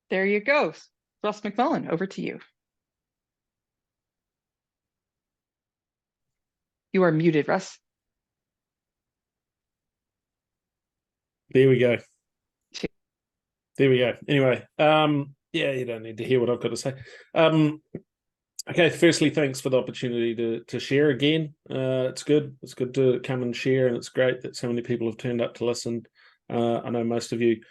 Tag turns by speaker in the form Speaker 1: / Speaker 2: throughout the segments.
Speaker 1: There you go. Russ McMullan, over to you. You are muted, Russ.
Speaker 2: There we go. There we go. Anyway, yeah, you don't need to hear what I've got to say. Okay, firstly, thanks for the opportunity to share again. It's good. It's good to come and share, and it's great that so many people have turned up to listen. I know most of you.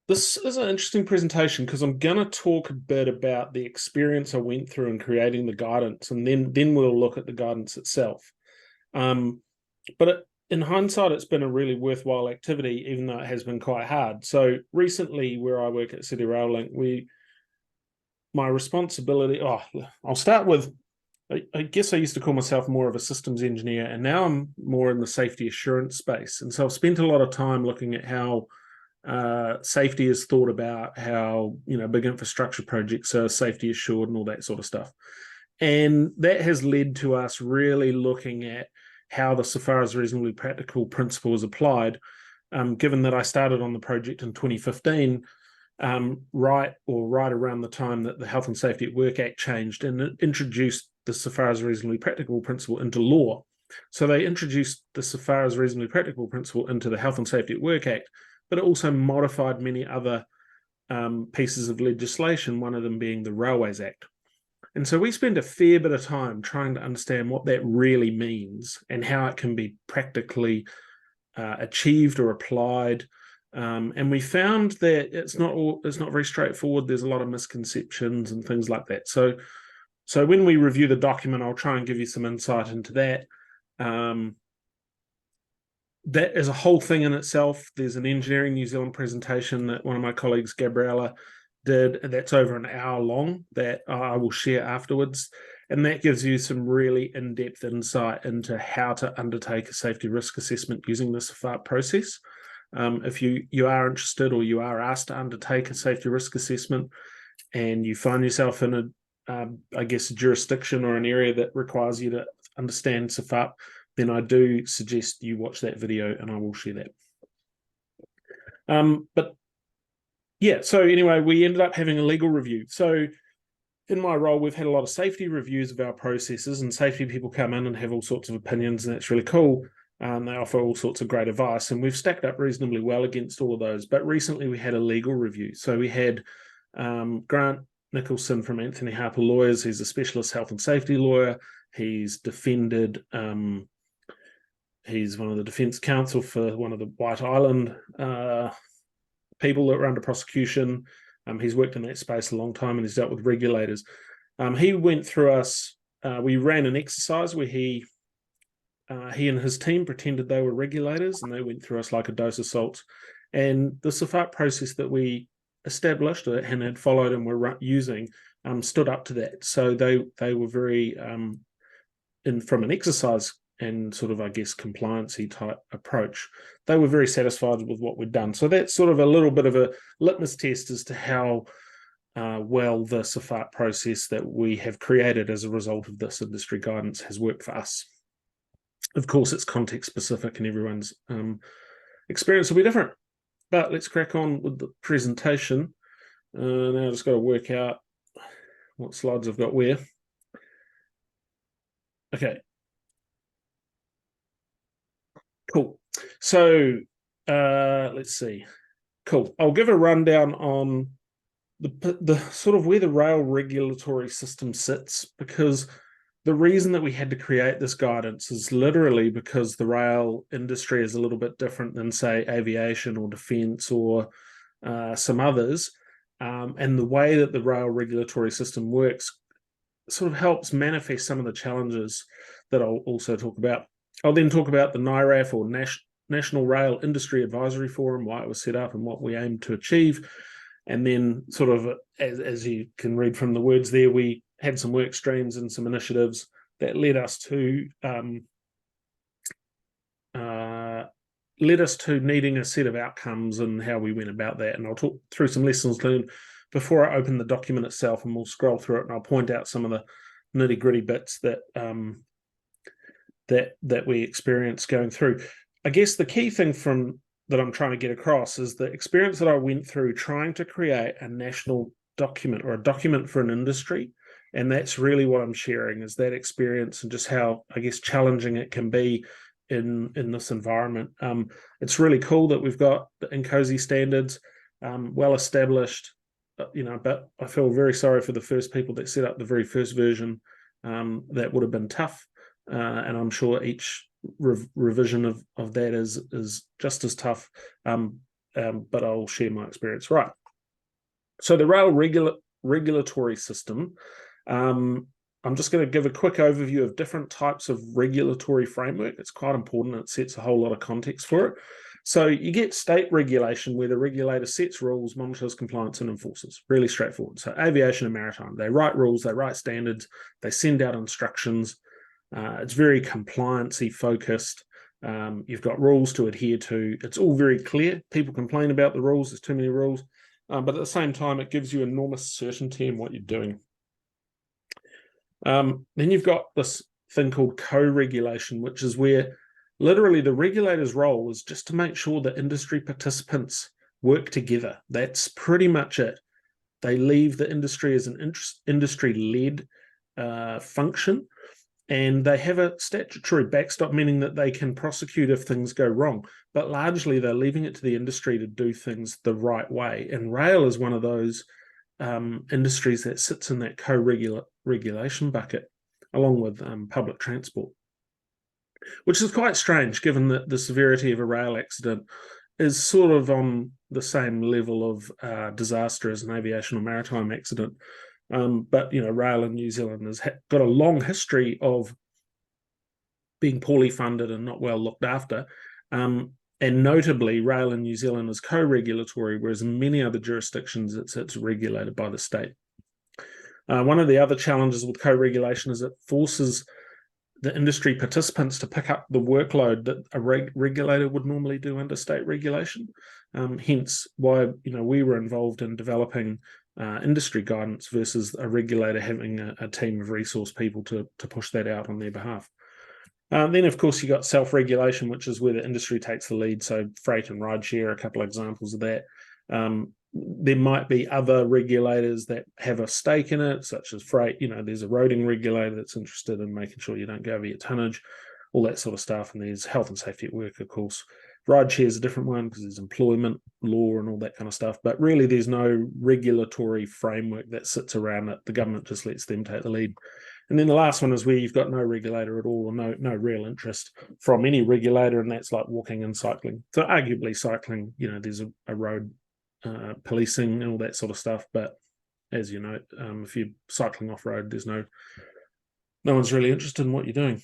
Speaker 2: This is an interesting presentation because I'm going to talk a bit about the experience I went through in creating the guidance, and then we'll look at the guidance itself. But in hindsight, it's been a really worthwhile activity, even though it has been quite hard. So recently, where I work at City Rail Link, my responsibility, I'll start with, I guess I used to call myself more of a systems engineer, and now I'm more in the safety assurance space. And so I've spent a lot of time looking at how safety is thought about, how big infrastructure projects are safety assured and all that sort of stuff. And that has led to us really looking at how the SFAIRP reasonably practical principle is applied, given that I started on the project in 2015, right around the time that the Health and Safety at Work Act changed and it introduced the SFAIRP reasonably practical principle into law. So they introduced the SFAIRP reasonably practical principle into the Health and Safety at Work Act, but it also modified many other pieces of legislation, one of them being the Railways Act. And so we spend a fair bit of time trying to understand what that really means and how it can be practically achieved or applied. And we found that it's not very straightforward. There's a lot of misconceptions and things like that. So when we review the document, I'll try and give you some insight into that. That is a whole thing in itself. There's an Engineering New Zealand presentation that one of my colleagues, Gabriella, did, and that's over an hour long that I will share afterwards. And that gives you some really in-depth insight into how to undertake a safety risk assessment using the SFAIRP process. If you are interested or you are asked to undertake a safety risk assessment and you find yourself in a jurisdiction or an area that requires you to understand SFAIRP, then I do suggest you watch that video and I will share that. But yeah, so anyway, we ended up having a legal review. So in my role, we've had a lot of safety reviews of our processes, and safety people come in and have all sorts of opinions, and that's really cool. They offer all sorts of great advice, and we've stacked up reasonably well against all of those. But recently we had a legal review. So we had Grant Nicholson from Anthony Harper Lawyers. He's a specialist health and safety lawyer. He's defended, he's one of the defence counsel for one of the White Island people that were under prosecution. He's worked in that space a long time and he's dealt with regulators. He went through us, we ran an exercise where he and his team pretended they were regulators and they went through us like a dose of salt. And the SFAIRP process that we established and had followed and were using stood up to that. So they were very, from an exercise and sort of, I guess, compliancy type approach, they were very satisfied with what we'd done. So that's sort of a little bit of a litmus test as to how well the SFAIRP process that we have created as a result of this industry guidance has worked for us. Of course, it's context specific and everyone's experience will be different. But let's crack on with the presentation. Now I've just got to work out what slides I've got where. Okay. Cool. So let's see. Cool. I'll give a rundown on the sort of where the rail regulatory system sits, because the reason that we had to create this guidance is literally because the rail industry is a little bit different than, say, aviation or defence or some others. And the way that the rail regulatory system works sort of helps manifest some of the challenges that I'll also talk about. I'll then talk about the NRIAF, or National Rail Industry Advisory Forum, why it was set up and what we aim to achieve. And then sort of, as you can read from the words there, we had some work streams and some initiatives that led us to needing a set of outcomes and how we went about that. And I'll talk through some lessons learned before I open the document itself, and we'll scroll through it and I'll point out some of the nitty-gritty bits that that we experienced going through. I guess the key thing from that I'm trying to get across is the experience that I went through trying to create a national document or a document for an industry. And that's really what I'm sharing, is that experience and just how, I guess, challenging it can be in this environment. It's really cool that we've got the INCOSE standards, well established, but I feel very sorry for the first people that set up the very first version. That would have been tough. And I'm sure each revision of that is just as tough. But I'll share my experience. Right. So the rail regulatory system, I'm just going to give a quick overview of different types of regulatory framework. It's quite important. It sets a whole lot of context for it. So you get state regulation, where the regulator sets rules, monitors compliance, and enforces. Really straightforward. So aviation and maritime, they write rules, they write standards, they send out instructions. It's very compliancy focused. You've got rules to adhere to. It's all very clear. People complain about the rules. There's too many rules. But at the same time, it gives you enormous certainty in what you're doing. Then you've got this thing called co-regulation, which is where literally the regulator's role is just to make sure that industry participants work together. That's pretty much it. They leave the industry as an industry-led function, and they have a statutory backstop, meaning that they can prosecute if things go wrong. But largely, they're leaving it to the industry to do things the right way. And rail is one of those industries that sits in that co-regulation bucket, along with public transport, which is quite strange given that the severity of a rail accident is sort of on the same level of disaster as an aviation or maritime accident. But, rail in New Zealand has got a long history of being poorly funded and not well looked after. And notably, rail in New Zealand is co-regulatory, whereas in many other jurisdictions, it's regulated by the state. One of the other challenges with co-regulation is it forces the industry participants to pick up the workload that a regulator would normally do under state regulation. Hence why we were involved in developing industry guidance versus a regulator having a team of resource people to push that out on their behalf. Then, of course, you got self-regulation, which is where the industry takes the lead. So freight and rideshare are a couple of examples of that. There might be other regulators that have a stake in it, such as freight. There's a roading regulator that's interested in making sure you don't go over your tonnage, all that sort of stuff. And there's health and safety at work, of course. Rideshare is a different one because there's employment law and all that kind of stuff. But really, there's no regulatory framework that sits around it. The government just lets them take the lead. And then the last one is where you've got no regulator at all, or no real interest from any regulator, and that's like walking and cycling. So arguably cycling, there's a road policing and all that sort of stuff. But as you know, if you're cycling off-road, there's no one's really interested in what you're doing.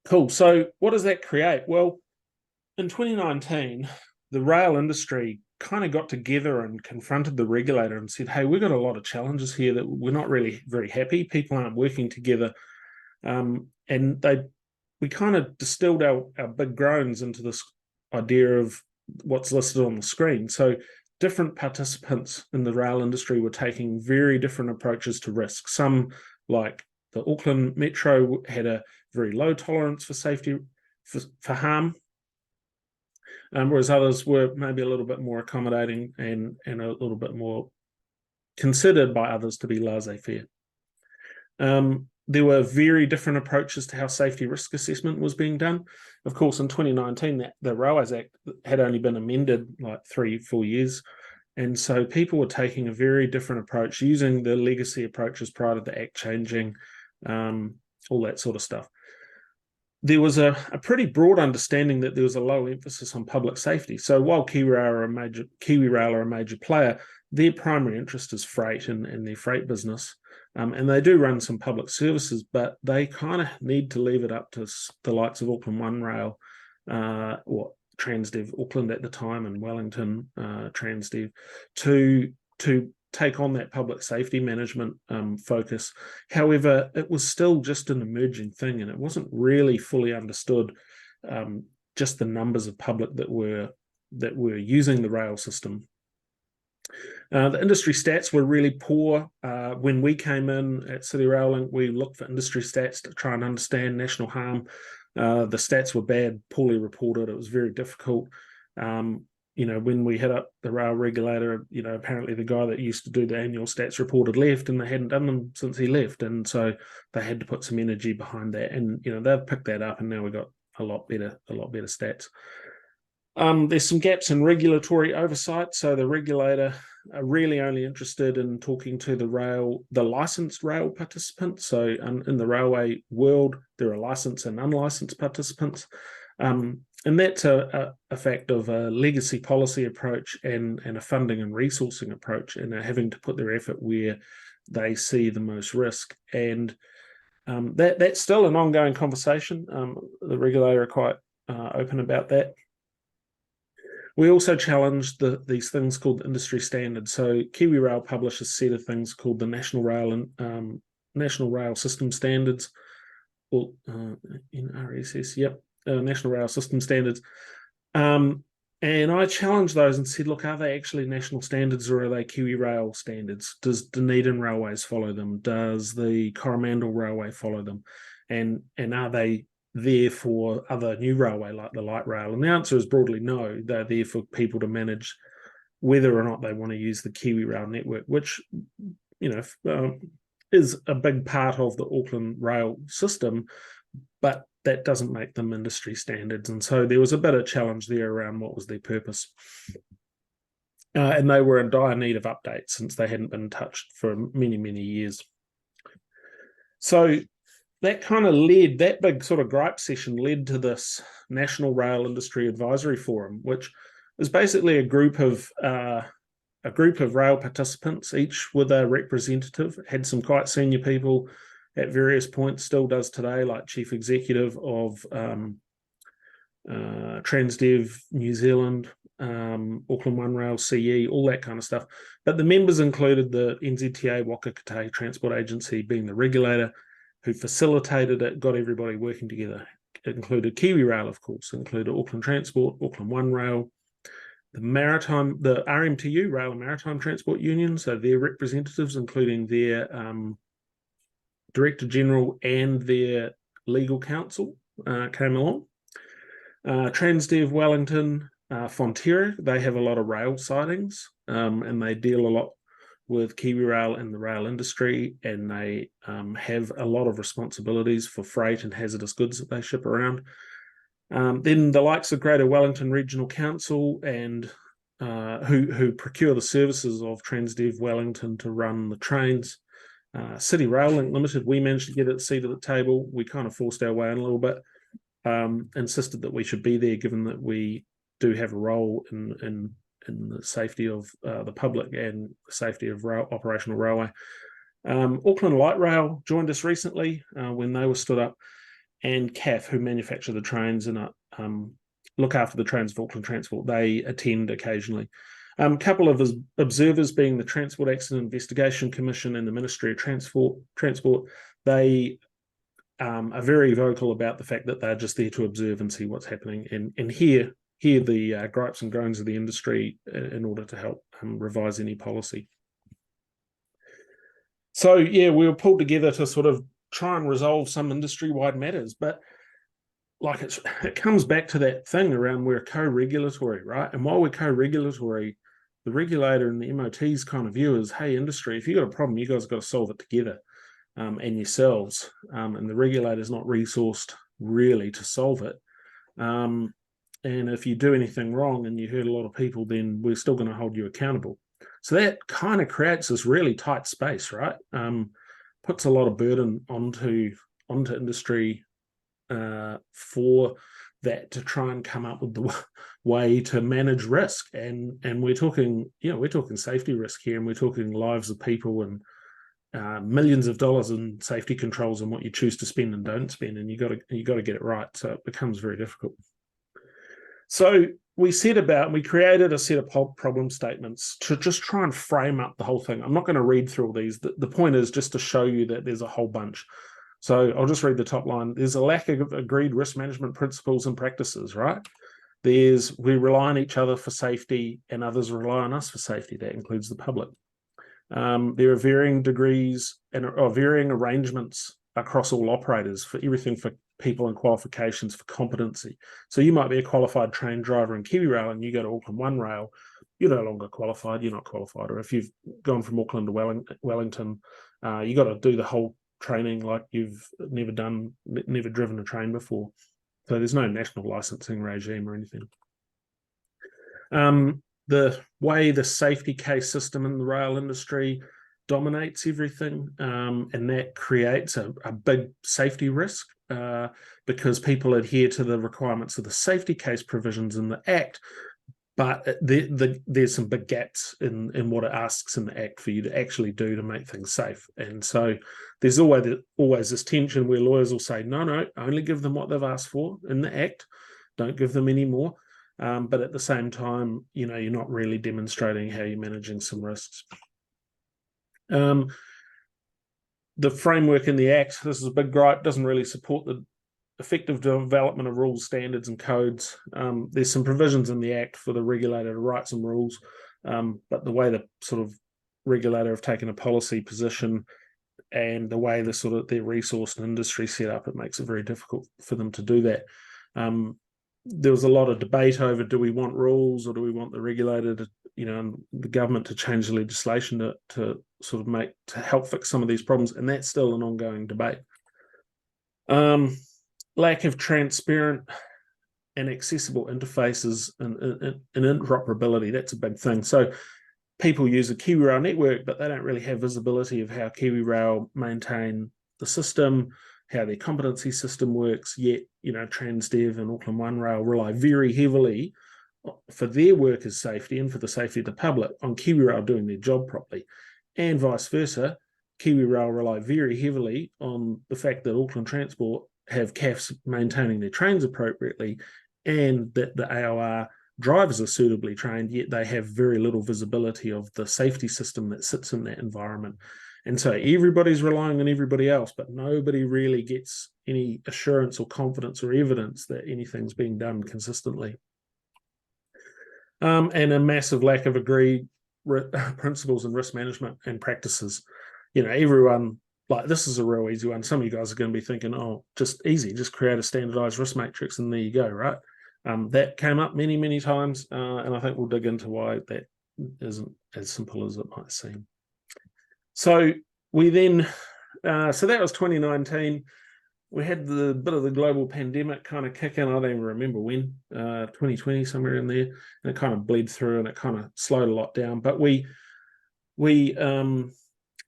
Speaker 2: Cool. So what does that create? Well, in 2019, the rail industry kind of got together and confronted the regulator and said, hey, we've got a lot of challenges here that we're not really very happy. People aren't working together. And we kind of distilled our big groans into this idea of what's listed on the screen. So different participants in the rail industry were taking very different approaches to risk. Some, like the Auckland Metro, had a very low tolerance for safety, for harm, whereas others were maybe a little bit more accommodating and a little bit more considered by others to be laissez-faire. There were very different approaches to how safety risk assessment was being done. Of course, in 2019, the Railways Act had only been amended like 3-4 years. And so people were taking a very different approach, using the legacy approaches prior to the Act changing, all that sort of stuff. There was a pretty broad understanding that there was a low emphasis on public safety. So while KiwiRail are a major player, their primary interest is freight and their freight business. And they do run some public services, but they kind of need to leave it up to the likes of Auckland One Rail, or Transdev Auckland at the time, and Wellington Transdev, to take on that public safety management focus. However, it was still just an emerging thing, and it wasn't really fully understood, just the numbers of public that were using the rail system. The industry stats were really poor. When we came in at City Rail Link, we looked for industry stats to try and understand national harm. The stats were bad, poorly reported. It was very difficult. You know, when we hit up the rail regulator, you know, apparently the guy that used to do the annual stats report had left, and they hadn't done them since he left, and so they had to put some energy behind that. And you know, they've picked that up, and now we've got a lot better stats. There's some gaps in regulatory oversight. So the regulator are really only interested in talking to the licensed rail participants. So in the railway world, there are licensed and unlicensed participants. And that's a fact of a legacy policy approach and a funding and resourcing approach, and are having to put their effort where they see the most risk. And that's still an ongoing conversation. The regulator are quite open about that. We also challenged these things called the industry standards. So Kiwi Rail published a set of things called the National Rail System Standards, or NRIAF, yep. National Rail System Standards. And I challenged those and said, look, are they actually national standards, or are they Kiwi Rail standards? Does Dunedin Railways follow them? Does the Coromandel Railway follow them? And are they there for other new railway like the light rail? And the answer is broadly no. They're there for people to manage whether or not they want to use the Kiwi Rail network, which, you know, is a big part of the Auckland rail system, but that doesn't make them industry standards. And so there was a bit of challenge there around what was their purpose. And they were in dire need of updates since they hadn't been touched for many, many years. So that kind of led, that big sort of gripe session led to this National Rail Industry Advisory Forum, which is basically a group of rail participants, each with a representative. Had some quite senior people at various points, still does today, like Chief Executive of Transdev New Zealand, Auckland One Rail CE, all that kind of stuff. But the members included the NZTA Waka Kotahi Transport Agency being the regulator, who facilitated it, got everybody working together. It included Kiwi Rail, of course, included Auckland Transport, Auckland One Rail, the RMTU, Rail and Maritime Transport Union, so their representatives, including their Director General and their legal counsel, came along. Transdev Wellington, Fonterra, they have a lot of rail sightings, and they deal a lot with Kiwi Rail and the rail industry, and they have a lot of responsibilities for freight and hazardous goods that they ship around. Then the likes of Greater Wellington Regional Council, and who procure the services of Transdev Wellington to run the trains. City Rail Link Ltd, we managed to get a seat at the table. We kind of forced our way in a little bit, insisted that we should be there, given that we do have a role in the safety of the public and the safety of operational railway. Auckland Light Rail joined us recently when they were stood up, and CAF, who manufacture the trains and look after the trains of Auckland Transport, they attend occasionally. A couple of observers, being the Transport Accident Investigation Commission and the Ministry of Transport, they are very vocal about the fact that they're just there to observe and see what's happening and hear the gripes and groans of the industry in order to help revise any policy. So yeah, we were pulled together to sort of try and resolve some industry-wide matters, but like it comes back to that thing around we're co-regulatory, right? And while we're co-regulatory, the regulator and the MOT's kind of view is, hey, industry, if you've got a problem, you guys have got to solve it together and yourselves. And the regulator's not resourced really to solve it. And if you do anything wrong and you hurt a lot of people, then we're still going to hold you accountable. So that kind of creates this really tight space, right? Puts a lot of burden onto industry for that to try and come up with the way to manage risk. And we're talking, we're talking safety risk here, and we're talking lives of people and millions of dollars in safety controls and what you choose to spend and don't spend, and you got to get it right. So it becomes very difficult. So we created a set of problem statements to just try and frame up the whole thing. I'm not going to read through all these. The point is just to show you that there's a whole bunch. So I'll just read the top line. There's a lack of agreed risk management principles and practices, right? We rely on each other for safety, and others rely on us for safety. That includes the public. There are varying degrees or varying arrangements across all operators for everything for people and qualifications for competency. So you might be a qualified train driver in KiwiRail and you go to Auckland One Rail, you're no longer qualified, you're not qualified. Or if you've gone from Auckland to Wellington, you got to do the whole training like you've never driven a train before. So there's no national licensing regime or anything. The way the safety case system in the rail industry dominates everything, and that creates a big safety risk because people adhere to the requirements of the safety case provisions in the Act, but there's some big gaps in what it asks in the Act for you to actually do to make things safe. And so there's always this tension where lawyers will say, no, only give them what they've asked for in the Act, don't give them any more. But at the same time, you're not really demonstrating how you're managing some risks. The framework in the Act, this is a big gripe, doesn't really support the effective development of rules, standards, and codes. There's some provisions in the Act for the regulator to write some rules, but the way the sort of regulator have taken a policy position and the way their resource and industry set up, it makes it very difficult for them to do that. There was a lot of debate over, do we want rules or do we want the regulator to, the government to change the legislation to sort of to help fix some of these problems, and that's still an ongoing debate. Lack of transparent and accessible interfaces and interoperability, that's a big thing. So people use the KiwiRail network, but they don't really have visibility of how KiwiRail maintain the system, how their competency system works, yet, Transdev and Auckland One Rail rely very heavily for their workers' safety and for the safety of the public on KiwiRail doing their job properly. And vice versa, KiwiRail rely very heavily on the fact that Auckland Transport have CAFs maintaining their trains appropriately and that the AOR drivers are suitably trained, yet they have very little visibility of the safety system that sits in that environment. And so everybody's relying on everybody else, but nobody really gets any assurance or confidence or evidence that anything's being done consistently. And a massive lack of agreed principles and risk management and practices. Everyone, like, this is a real easy one. Some of you guys are going to be thinking, oh, just easy, just create a standardized risk matrix and there you go, right? That came up many, many times, and I think we'll dig into why that isn't as simple as it might seem. So we then, so that was 2019. We had the bit of the global pandemic kind of kick in. I don't even remember when, 2020, somewhere in there, and it kind of bled through and it kind of slowed a lot down. But we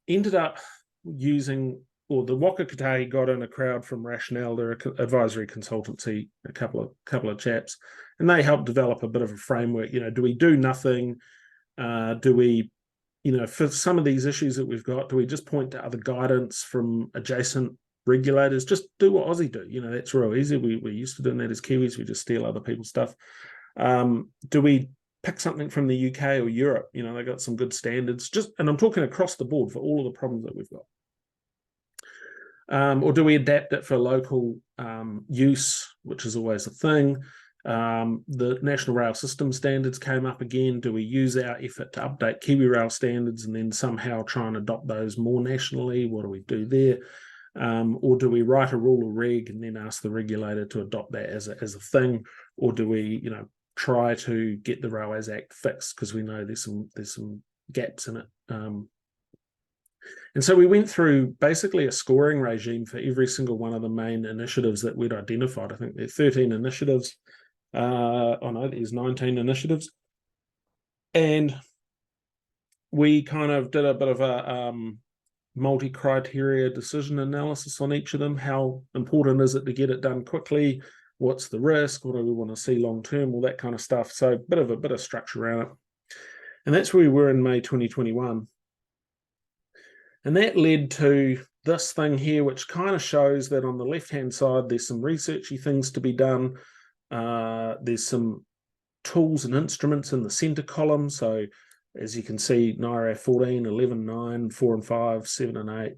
Speaker 2: ended up using, or the Waka Kotahi got in a crowd from Rationale, they're an advisory consultancy, a couple of chaps, and they helped develop a bit of a framework. Do we do nothing? Do we, for some of these issues that we've got, do we just point to other guidance from adjacent regulators? Just do what Aussie do. That's real easy. We're used to doing that as Kiwis. We just steal other people's stuff. Do we pick something from the UK or Europe? They got some good standards. And I'm talking across the board for all of the problems that we've got. Or do we adapt it for local use, which is always a thing? The National Rail System standards came up again. Do we use our effort to update KiwiRail standards and then somehow try and adopt those more nationally? What do we do there? Or do we write a rule or reg and then ask the regulator to adopt that as a thing? Or do we, try to get the Railways Act fixed because we know there's some gaps in it? And so we went through basically a scoring regime for every single one of the main initiatives that we'd identified. I think there are 13 initiatives. There's 19 initiatives. And we kind of did a bit of a multi-criteria decision analysis on each of them. How important is it to get it done quickly? What's the risk? What do we want to see long-term? All that kind of stuff. So a bit of structure around it. And that's where we were in May 2021. And that led to this thing here, which kind of shows that on the left-hand side, there's some researchy things to be done. There's some tools and instruments in the center column. So as you can see, NRIAF 14, 11, 9, 4 and 5, 7 and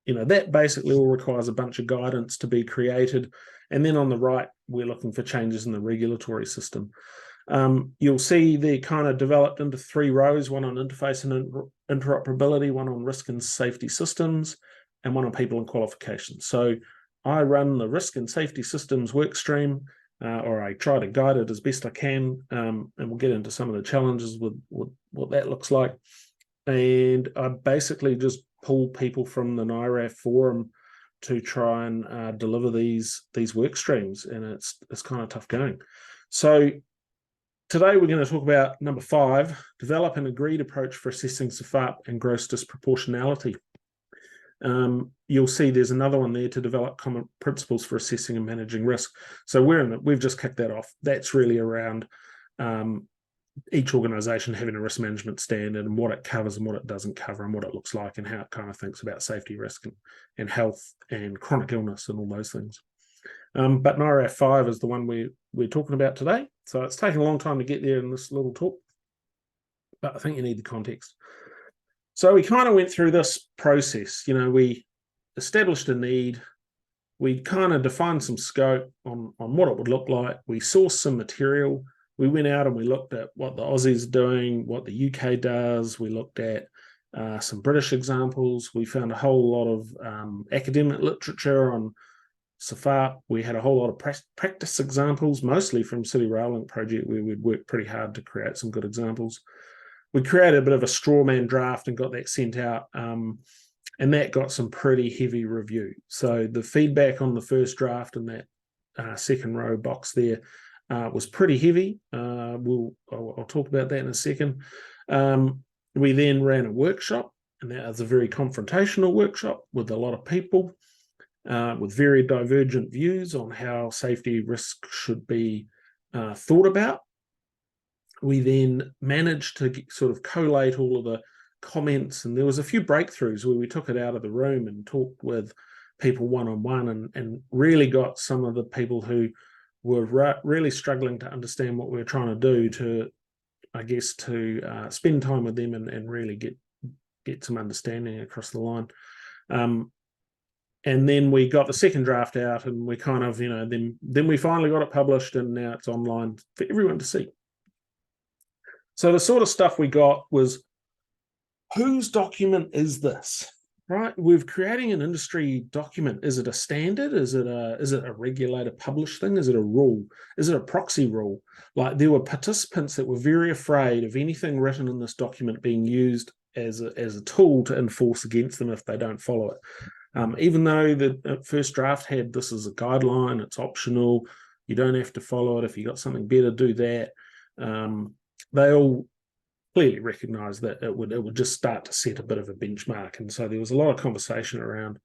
Speaker 2: 8, that basically all requires a bunch of guidance to be created. And then on the right, we're looking for changes in the regulatory system. You'll see they're kind of developed into 3 rows, one on interface and interoperability, one on risk and safety systems, and one on people and qualifications. So I run the risk and safety systems workstream, or I try to guide it as best I can, and we'll get into some of the challenges with what that looks like. And I basically just pull people from the NRIAF forum to try and deliver these work streams, and it's kind of tough going. So today we're going to talk about number 5, develop an agreed approach for assessing SFAIRP and gross disproportionality. You'll see there's another one there, to develop common principles for assessing and managing risk. So we've just kicked that off. That's really around each organisation having a risk management standard and what it covers and what it doesn't cover and what it looks like and how it kind of thinks about safety risk and health and chronic illness and all those things. But NRIAF 5 is the one we're talking about today. So it's taken a long time to get there in this little talk, but I think you need the context. So we kind of went through this process. We established a need. We kind of defined some scope on what it would look like. We sourced some material. We went out and we looked at what the Aussies are doing, what the UK does. We looked at some British examples. We found a whole lot of academic literature on SFAIRP. We had a whole lot of practice examples, mostly from City Rail Link project, where we'd worked pretty hard to create some good examples. We created a bit of a straw man draft and got that sent out, and that got some pretty heavy review. So the feedback on the first draft in that second row box there was pretty heavy. I'll talk about that in a second. We then ran a workshop, and that was a very confrontational workshop with a lot of people with very divergent views on how safety risk should be thought about. We then managed to sort of collate all of the comments, and there was a few breakthroughs where we took it out of the room and talked with people one-on-one and really got some of the people who were really struggling to understand what we were trying to do to spend time with them and really get some understanding across the line. And then we got the second draft out, and we kind of, then we finally got it published, and now it's online for everyone to see. So the sort of stuff we got was, whose document is this? Right, we're creating an industry document. Is it a standard? Is it a regulator published thing? Is it a rule? Is it a proxy rule? Like, there were participants that were very afraid of anything written in this document being used as a tool to enforce against them if they don't follow it. Even though the first draft had, this is a guideline, it's optional, you don't have to follow it. If you got something better, do that. They all clearly recognised that it would just start to set a bit of a benchmark, and so there was a lot of conversation around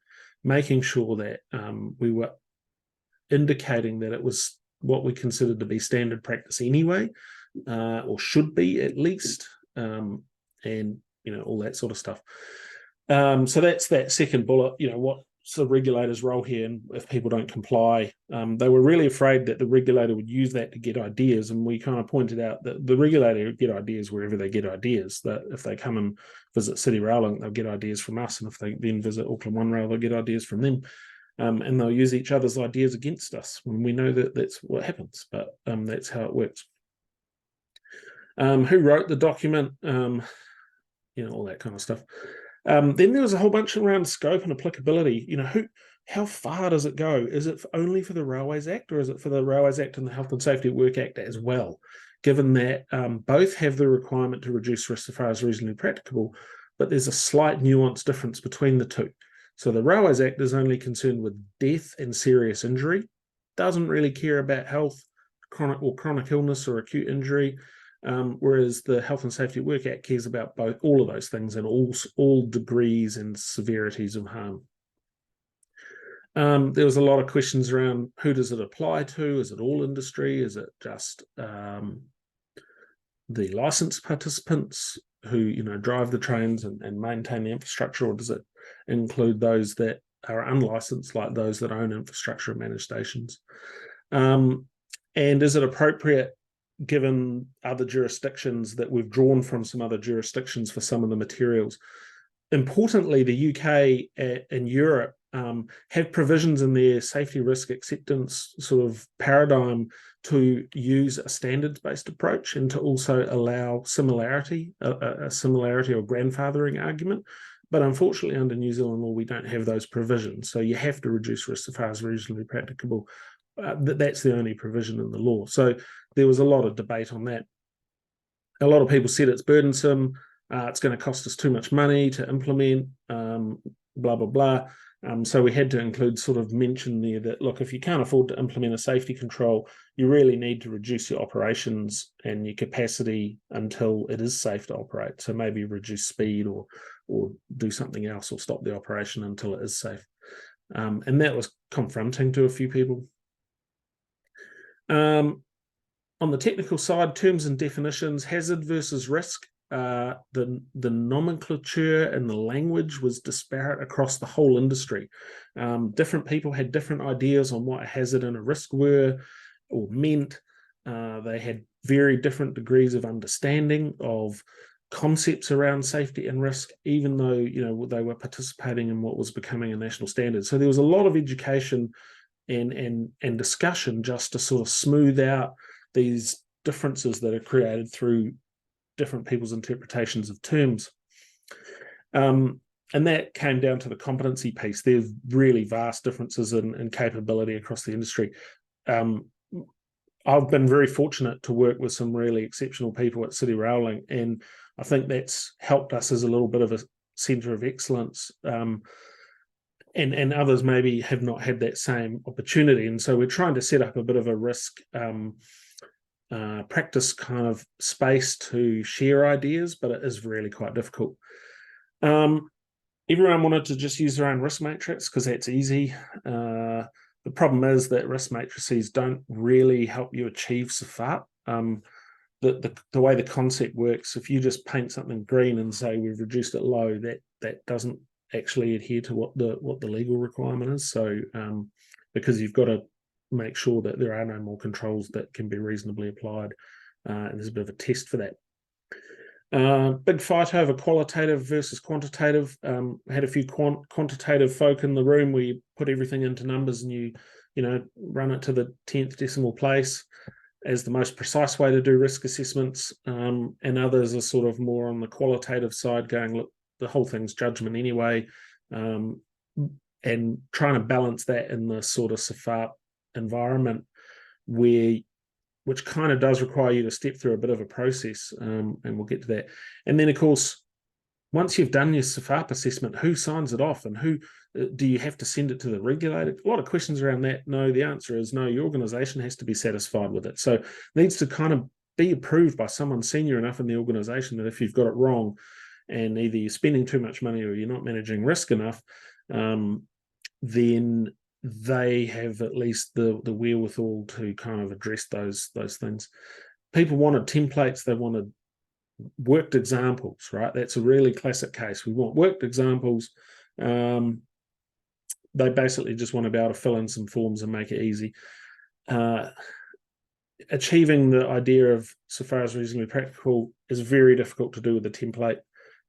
Speaker 2: making sure that we were indicating that it was what we considered to be standard practice anyway, or should be at least, and all that sort of stuff. So that's that second bullet. What's the regulator's role here, and if people don't comply? They were really afraid that the regulator would use that to get ideas, and we kind of pointed out that the regulator would get ideas wherever they get ideas. That if they come and visit City Rail Link, they'll get ideas from us, and if they then visit Auckland One Rail, they'll get ideas from them, and they'll use each other's ideas against us. And we know that that's what happens, but that's how it works. Who wrote the document? All that kind of stuff. Then there was a whole bunch around scope and applicability. How far does it go? Is it only for the Railways Act, or is it for the Railways Act and the Health and Safety at Work Act as well? Given that both have the requirement to reduce risk so far as reasonably practicable, but there's a slight nuance difference between the two. So the Railways Act is only concerned with death and serious injury, doesn't really care about health, chronic illness or acute injury. Whereas the Health and Safety at Work Act cares about all of those things and all degrees and severities of harm. There was a lot of questions around, who does it apply to? Is it all industry? Is it just the licensed participants who drive the trains and maintain the infrastructure, or does it include those that are unlicensed, like those that own infrastructure and manage stations? And is it appropriate, given other jurisdictions, that we've drawn from some other jurisdictions for some of the materials? Importantly, the UK and Europe have provisions in their safety risk acceptance sort of paradigm to use a standards-based approach and to also allow similarity, a similarity or grandfathering argument But unfortunately, under New Zealand law, we don't have those provisions. So you have to reduce risk so far as reasonably practicable. That's the only provision in the law. So there was a lot of debate on that. A lot of people said it's burdensome, it's going to cost us too much money to implement, blah, blah, blah. So we had to include sort of mention there that, look, if you can't afford to implement a safety control, you really need to reduce your operations and your capacity until it is safe to operate. So maybe reduce speed or do something else or stop the operation until it is safe. And that was confronting to a few people. On the technical side, terms and definitions, hazard versus risk. The nomenclature and the language was disparate across the whole industry. Different people had different ideas on what a hazard and a risk were or meant. They had very different degrees of understanding of concepts around safety and risk, even though, you know, they were participating in what was becoming a national standard. So there was a lot of education and discussion just to sort of smooth out these differences that are created through different people's interpretations of terms. And that came down to the competency piece. There's really vast differences in capability across the industry. I've been very fortunate to work with some really exceptional people at City Rail Link, and I think that's helped us as a little bit of a centre of excellence. And others maybe have not had that same opportunity. And so we're trying to set up a bit of a risk practice kind of space to share ideas, but it is really quite difficult. Everyone wanted to just use their own risk matrix because that's easy. The problem is that risk matrices don't really help you achieve SFAIRP. The way the concept works, if you just paint something green and say we've reduced it low, that doesn't actually adhere to what the legal requirement is. So because you've got to make sure that there are no more controls that can be reasonably applied, and there's a bit of a test for that. Big fight over qualitative versus quantitative. Had a few quantitative folk in the room where you put everything into numbers and you run it to the 10th decimal place as the most precise way to do risk assessments, and others are sort of more on the qualitative side going, look, the whole thing's judgment anyway, and trying to balance that in the sort of SFAIRP environment which kind of does require you to step through a bit of a process, and we'll get to that. And then, of course, once you've done your SFAIRP assessment, who signs it off and who do you have to send it to the regulator? A lot of questions around that. No, the answer is no, your organisation has to be satisfied with it. So it needs to kind of be approved by someone senior enough in the organisation that if you've got it wrong and either you're spending too much money or you're not managing risk enough, then they have at least the wherewithal to kind of address those things. People wanted templates, they wanted worked examples, right? That's a really classic case. We want worked examples. They basically just want to be able to fill in some forms and make it easy. Achieving the idea of so far as reasonably practical is very difficult to do with a template.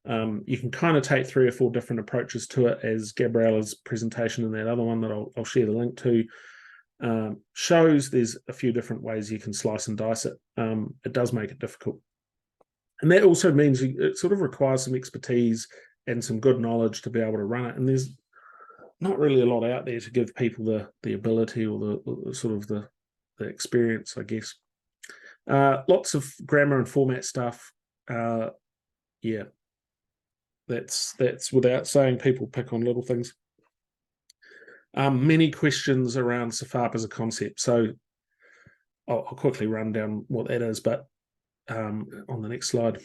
Speaker 2: You can kind of take 3 or 4 different approaches to it, as Gabriella's presentation and that other one that I'll share the link to shows. There's a few different ways you can slice and dice it. It does make it difficult. And that also means it sort of requires some expertise and some good knowledge to be able to run it. And there's not really a lot out there to give people the ability or the sort of the experience, I guess. Lots of grammar and format stuff. Yeah. That's without saying. People pick on little things. Many questions around SFAIRP as a concept. So I'll quickly run down what that is, but on the next slide.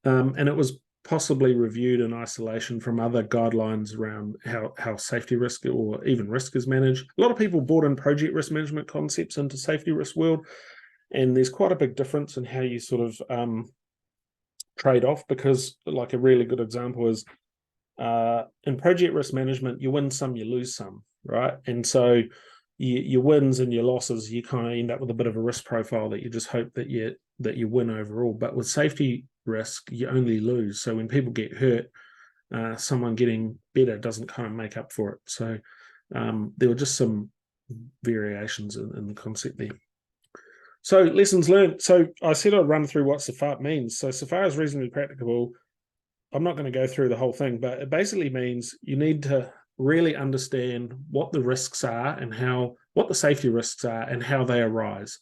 Speaker 2: And it was possibly reviewed in isolation from other guidelines around how safety risk or even risk is managed. A lot of people brought in project risk management concepts into safety risk world, and there's quite a big difference in how you sort of trade off, because like a really good example is in project risk management, you win some, you lose some, right? And so your wins and your losses, you kind of end up with a bit of a risk profile that you just hope that you win overall. But with safety risk, you only lose. So when people get hurt, someone getting better doesn't kind of make up for it. So there were just some variations in the concept there. So lessons learned. So I said I'd run through what SFAIRP means. So SFAIRP is reasonably practicable. I'm not going to go through the whole thing, but it basically means you need to really understand what the risks are and what the safety risks are and how they arise.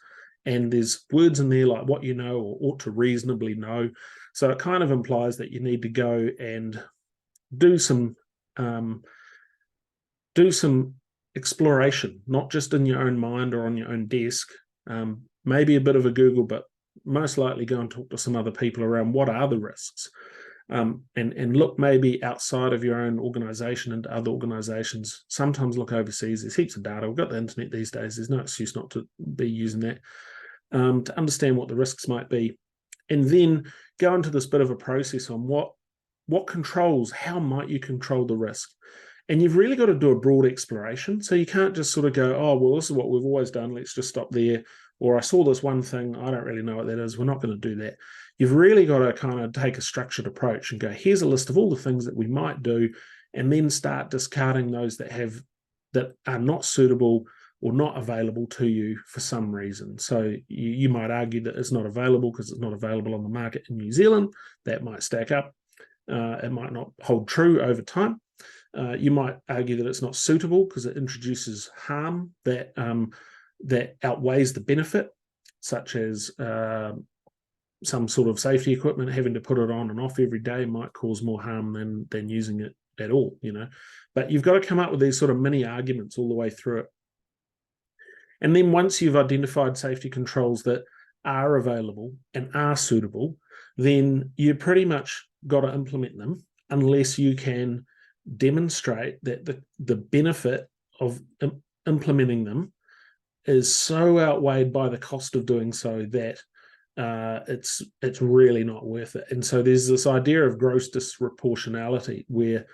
Speaker 2: And there's words in there like what you know or ought to reasonably know. So it kind of implies that you need to go and do some exploration, not just in your own mind or on your own desk. Maybe a bit of a Google, but most likely go and talk to some other people around what are the risks. And look maybe outside of your own organization into other organizations. Sometimes look overseas. There's heaps of data. We've got the internet these days. There's no excuse not to be using that to understand what the risks might be. And then go into this bit of a process on what controls, how might you control the risk? And you've really got to do a broad exploration. So you can't just sort of go, oh, well, this is what we've always done. Let's just stop there. Or I saw this one thing. I don't really know what that is. We're not going to do that. You've really got to kind of take a structured approach and go, here's a list of all the things that we might do, and then start discarding those that are not suitable or not available to you for some reason. So you might argue that it's not available because it's not available on the market in New Zealand. That might stack up. It might not hold true over time. You might argue that it's not suitable because it introduces harm that outweighs the benefit, such as some sort of safety equipment. Having to put it on and off every day might cause more harm than using it at all, But you've got to come up with these sort of mini arguments all the way through it. And then once you've identified safety controls that are available and are suitable, then you pretty much got to implement them unless you can demonstrate that the benefit of implementing them is so outweighed by the cost of doing so that it's really not worth it. And so there's this idea of gross disproportionality where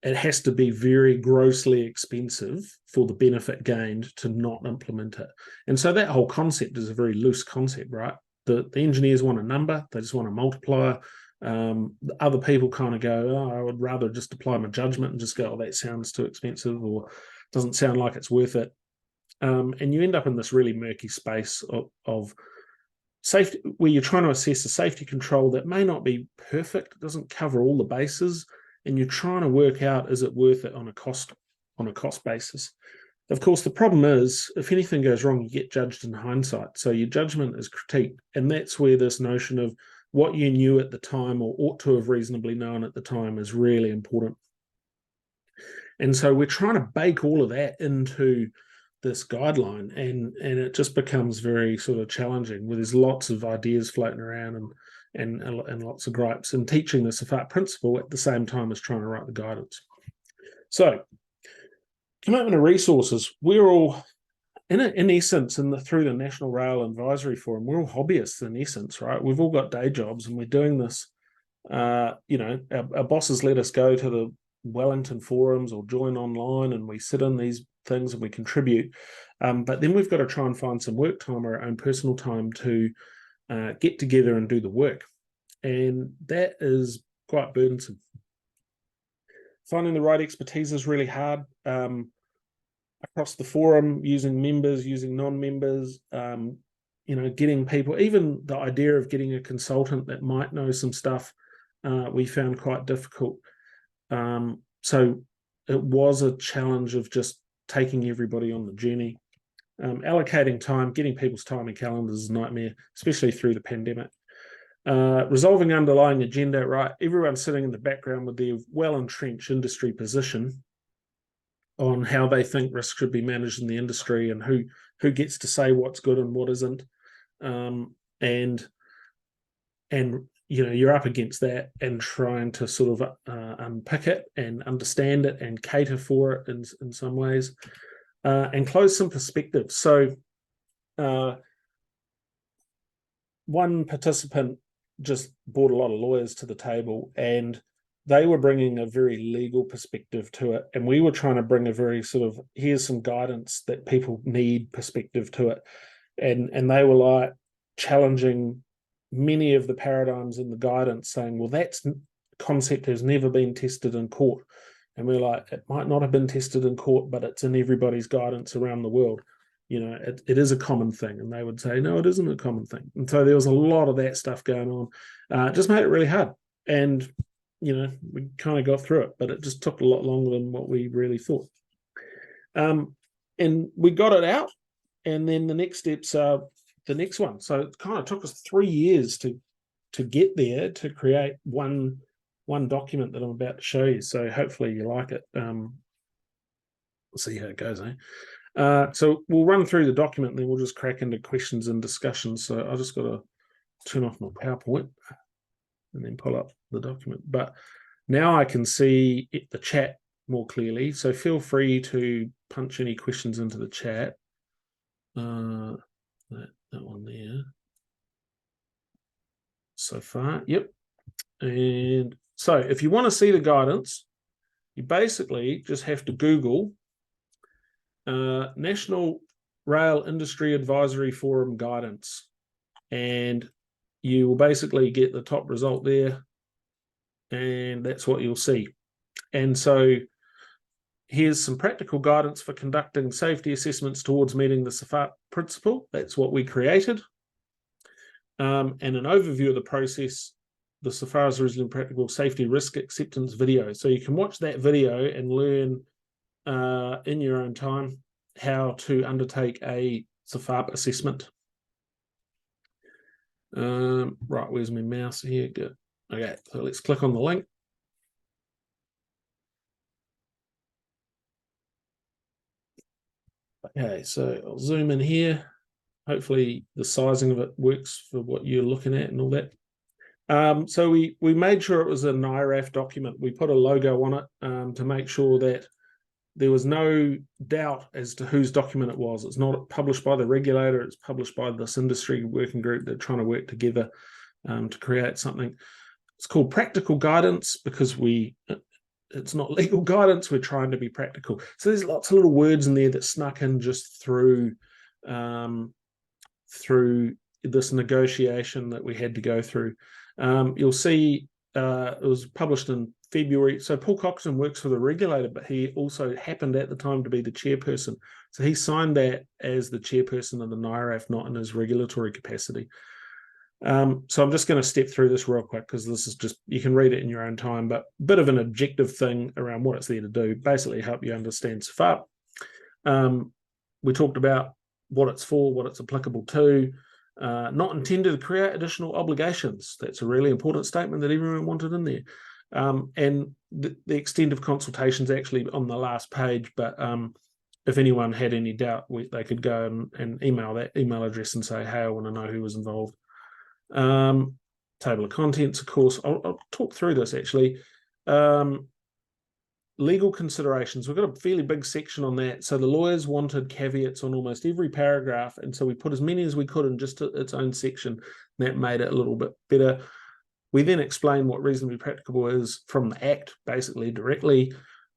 Speaker 2: it has to be very grossly expensive for the benefit gained to not implement it. And so that whole concept is a very loose concept, right? The engineers want a number, they just want a multiplier. Other people kind of go, oh, I would rather just apply my judgment and just go, oh, that sounds too expensive or doesn't sound like it's worth it. And you end up in this really murky space of safety, where you're trying to assess a safety control that may not be perfect, doesn't cover all the bases, and you're trying to work out, is it worth it on a cost basis. Of course, the problem is, if anything goes wrong, you get judged in hindsight. So your judgment is critiqued, and that's where this notion of what you knew at the time or ought to have reasonably known at the time is really important. And so we're trying to bake all of that into this guideline, and it just becomes very sort of challenging, where there's lots of ideas floating around and lots of gripes, and teaching the SFAIRP principle at the same time as trying to write the guidance. So commitment of resources, we're all in essence, through the National Rail Advisory Forum, we're all hobbyists in essence, right? We've all got day jobs and we're doing this. Our bosses let us go to the Wellington forums or join online, and we sit in these things and we contribute. But then we've got to try and find some work time or our own personal time to get together and do the work. And that is quite burdensome. Finding the right expertise is really hard. Across the forum, using members, using non-members, getting people, even the idea of getting a consultant that might know some stuff, we found quite difficult. So it was a challenge of just taking everybody on the journey. Allocating time, getting people's time and calendars is a nightmare, especially through the pandemic. Resolving underlying agenda, right? Everyone's sitting in the background with their well-entrenched industry position on how they think risk should be managed in the industry, and who gets to say what's good and what isn't. And you're up against that and trying to sort of unpick it and understand it and cater for it in some ways, and close some perspectives. So one participant just brought a lot of lawyers to the table, and they were bringing a very legal perspective to it, and we were trying to bring a very sort of, here's some guidance that people need perspective to it, and they were like challenging many of the paradigms in the guidance, saying, well, that concept has never been tested in court. And we're like, it might not have been tested in court, but it's in everybody's guidance around the world. It is a common thing. And they would say, no, it isn't a common thing. And so there was a lot of that stuff going on. It just made it really hard. and we kind of got through it, but it just took a lot longer than what we really thought. And we got it out, and then the next steps are the next one. So it kind of took us 3 years to get there, to create one document that I'm about to show you. So hopefully you like it. We'll see how it goes, eh? So we'll run through the document, and then we'll just crack into questions and discussions. So I just got to turn off my PowerPoint and then pull up the document. But now I can see the chat more clearly. So feel free to punch any questions into the chat. That one there. So far, yep. And so if you want to see the guidance, you basically just have to Google National Rail Industry Advisory Forum guidance, and you will basically get the top result there, and that's what you'll see. And so here's some practical guidance for conducting safety assessments towards meeting the SFAIRP principle. That's what we created. And an overview of the process, the SFAIRP's Resilient Practical Safety Risk Acceptance video. So you can watch that video and learn in your own time how to undertake a SFAIRP assessment. Right, where's my mouse here? Good. Okay, so let's click on the link. Okay, so I'll zoom in here. Hopefully the sizing of it works for what you're looking at and all that. So we made sure it was an NRIAF document. We put a logo on it to make sure that there was no doubt as to whose document it was. It's not published by the regulator. It's published by this industry working group. They're trying to work together to create something. It's called practical guidance because it's not legal guidance. We're trying to be practical. So there's lots of little words in there that snuck in just through this negotiation that we had to go through. You'll see it was published in February. So Paul Coxon works for the regulator, but he also happened at the time to be the chairperson. So he signed that as the chairperson of the NRIAF, not in his regulatory capacity. So I'm just going to step through this real quick because this is just, you can read it in your own time, but a bit of an objective thing around what it's there to do, basically help you understand SFAIRP. We talked about what it's for, what it's applicable to, not intended to create additional obligations. That's a really important statement that everyone wanted in there. And the extent of consultations actually on the last page, but if anyone had any doubt, they could go and email that email address and say, hey, I want to know who was involved. Table of contents, of course. I'll talk through this actually. Legal considerations. We've got a fairly big section on that. So the lawyers wanted caveats on almost every paragraph, and so we put as many as we could in just its own section. That made it a little bit better. We then explain what reasonably practicable is from the Act, basically directly.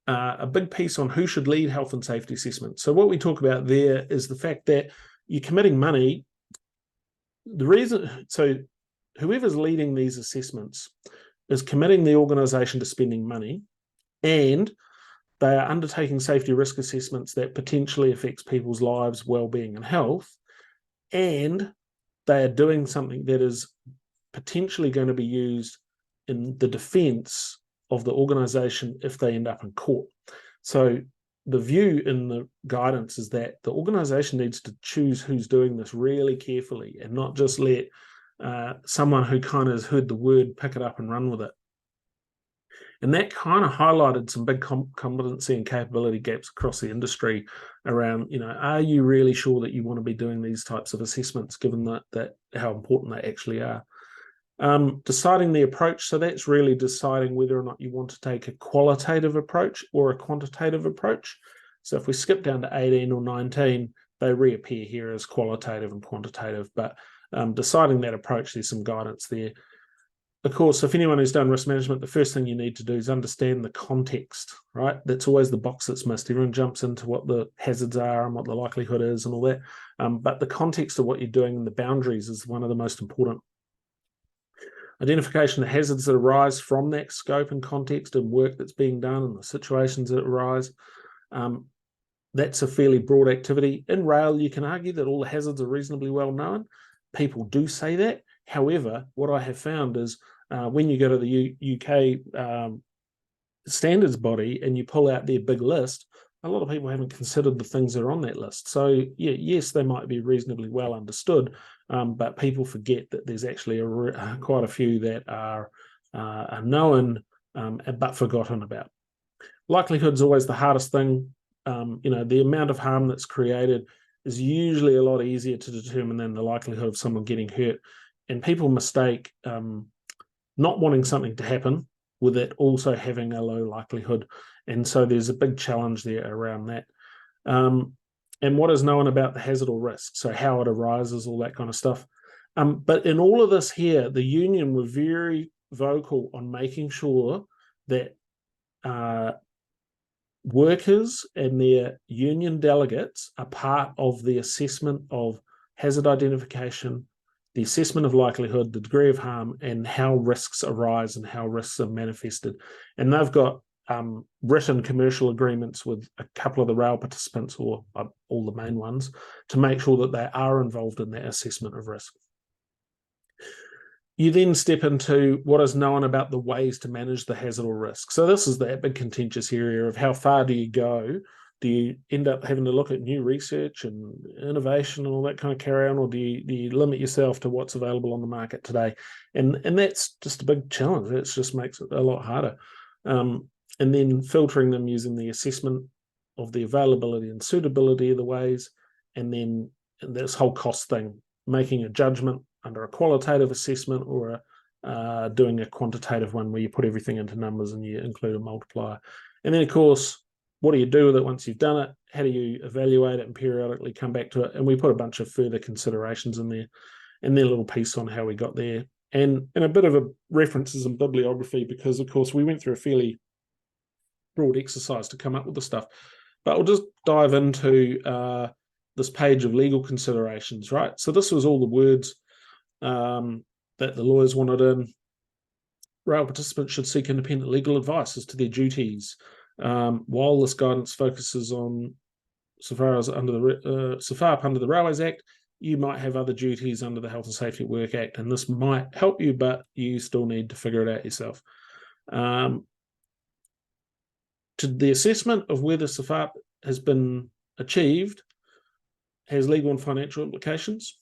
Speaker 2: A big piece on who should lead health and safety assessments. So what we talk about there is the fact that you're committing money. The reason, so whoever's leading these assessments is committing the organisation to spending money, and they are undertaking safety risk assessments that potentially affects people's lives, well-being and health, and they are doing something that is potentially going to be used in the defence of the organisation if they end up in court. So the view in the guidance is that the organisation needs to choose who's doing this really carefully and not just let someone who kind of has heard the word pick it up and run with it. And that kind of highlighted some big competency and capability gaps across the industry around, are you really sure that you want to be doing these types of assessments, given that how important they actually are? Deciding the approach. So that's really deciding whether or not you want to take a qualitative approach or a quantitative approach. So if we skip down to 18 or 19, they reappear here as qualitative and quantitative, but deciding that approach, there's some guidance there. Of course, if anyone who's done risk management, the first thing you need to do is understand the context, right? That's always the box that's missed. Everyone jumps into what the hazards are and what the likelihood is and all that. But the context of what you're doing and the boundaries is one of the most important. Identification of hazards that arise from that scope and context and work that's being done and the situations that arise. That's a fairly broad activity. In rail, you can argue that all the hazards are reasonably well known. People do say that. However, what I have found is when you go to the UK standards body and you pull out their big list, a lot of people haven't considered the things that are on that list. So yeah, yes, they might be reasonably well understood, but people forget that there's actually quite a few that are known but forgotten about. Likelihood's always the hardest thing. The amount of harm that's created is usually a lot easier to determine than the likelihood of someone getting hurt. And people mistake not wanting something to happen with it also having a low likelihood. And so there's a big challenge there around that. And what is known about the hazard or risk, so how it arises, all that kind of stuff. But in all of this here, the union were very vocal on making sure that workers and their union delegates are part of the assessment of hazard identification, the assessment of likelihood, the degree of harm, and how risks arise and how risks are manifested. And they've got written commercial agreements with a couple of the rail participants, or all the main ones, to make sure that they are involved in that assessment of risk. You then step into what is known about the ways to manage the hazard or risk. So this is that big contentious area of how far do you go? Do you end up having to look at new research and innovation and all that kind of carry on, or do you limit yourself to what's available on the market today? And that's just a big challenge. It just makes it a lot harder. And then filtering them using the assessment of the availability and suitability of the ways, and then this whole cost thing, making a judgment under a qualitative assessment or doing a quantitative one where you put everything into numbers and you include a multiplier. And then, of course, what do you do with it once you've done it? How do you evaluate it and periodically come back to it? And we put a bunch of further considerations in there, and their little piece on how we got there. And a bit of a references and bibliography, because, of course, we went through a fairly broad exercise to come up with the stuff. But we'll just dive into this page of legal considerations, right? So this was all the words that the lawyers wanted in. Rail participants should seek independent legal advice as to their duties. While this guidance focuses on SFAIRP under the Railways Act, you might have other duties under the Health and Safety at Work Act, and this might help you, but you still need to figure it out yourself. To the assessment of whether SFAIRP has been achieved has legal and financial implications.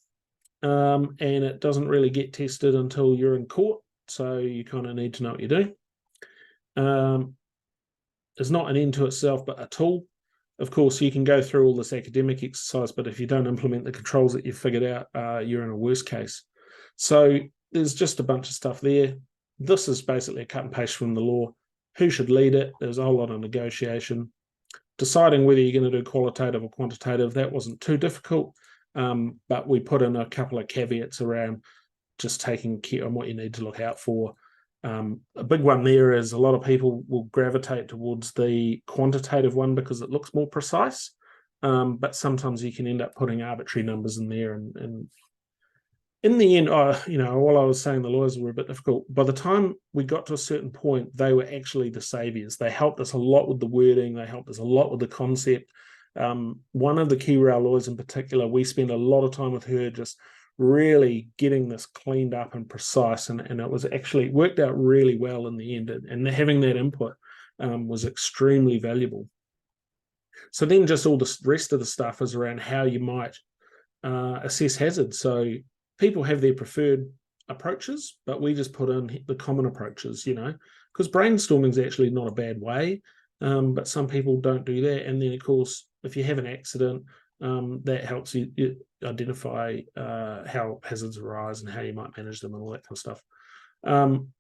Speaker 2: And it doesn't really get tested until you're in court, so you kind of need to know what you're doing. It's not an end to itself, but a tool. Of course, you can go through all this academic exercise, but if you don't implement the controls that you've figured out, you're in a worse case. So there's just a bunch of stuff there. This is basically a cut and paste from the law. Who should lead it? There's a whole lot of negotiation. Deciding whether you're going to do qualitative or quantitative, that wasn't too difficult. But we put in a couple of caveats around just taking care on what you need to look out for. A big one there is a lot of people will gravitate towards the quantitative one because it looks more precise, but sometimes you can end up putting arbitrary numbers in there. And in the end, while I was saying the lawyers were a bit difficult, by the time we got to a certain point, they were actually the saviors. They helped us a lot with the wording. They helped us a lot with the concept. One of the key rail lawyers in particular, we spent a lot of time with her just really getting this cleaned up and precise, and it was actually worked out really well in the end, and having that input was extremely valuable. So then just all the rest of the stuff is around how you might assess hazard. So people have their preferred approaches, but we just put in the common approaches, because brainstorming is actually not a bad way. But some people don't do that. And then, of course, if you have an accident, that helps you identify how hazards arise and how you might manage them and all that kind of stuff.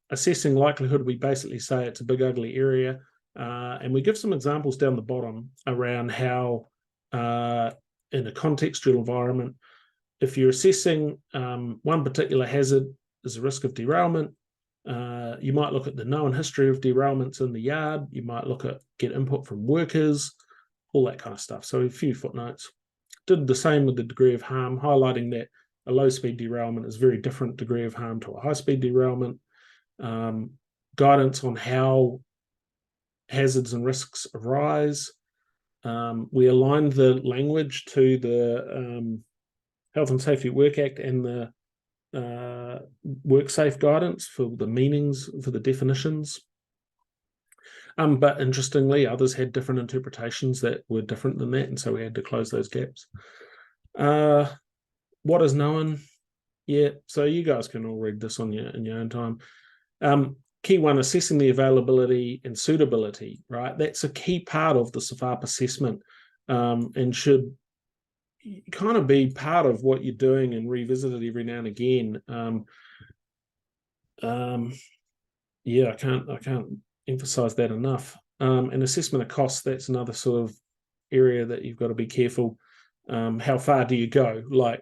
Speaker 2: Assessing likelihood, we basically say it's a big, ugly area. And we give some examples down the bottom around how, in a contextual environment, if you're assessing one particular hazard as a risk of derailment, you might look at the known history of derailments in the yard. You might get input from workers, all that kind of stuff. So a few footnotes. Did the same with the degree of harm, highlighting that a low-speed derailment is a very different degree of harm to a high-speed derailment. Guidance on how hazards and risks arise. We aligned the language to the Health and Safety at Work Act and the WorkSafe guidance for the meanings, for the definitions. But interestingly, others had different interpretations that were different than that, and so we had to close those gaps. What is known? Yeah, so you guys can all read this in your own time. Key one, assessing the availability and suitability, right? That's a key part of the SFAIRP assessment, and should kind of be part of what you're doing and revisit it every now and again. Yeah, I can't emphasize that enough. And assessment of costs, that's another sort of area that you've got to be careful. How far do you go? Like,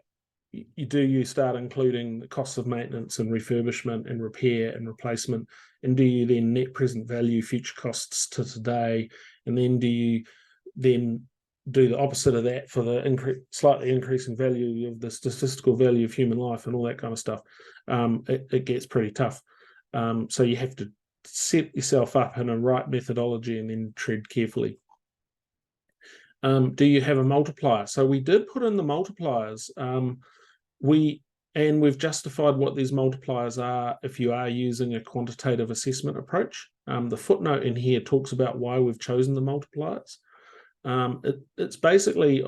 Speaker 2: you start including the costs of maintenance and refurbishment and repair and replacement, and do you then net present value future costs to today, and then do you then do the opposite of that for the slightly increasing value of the statistical value of human life and all that kind of stuff? It gets pretty tough. So you have to set yourself up in a right methodology and then tread carefully. Do you have a multiplier? So we did put in the multipliers. We've justified what these multipliers are if you are using a quantitative assessment approach. The footnote in here talks about why we've chosen the multipliers. It's basically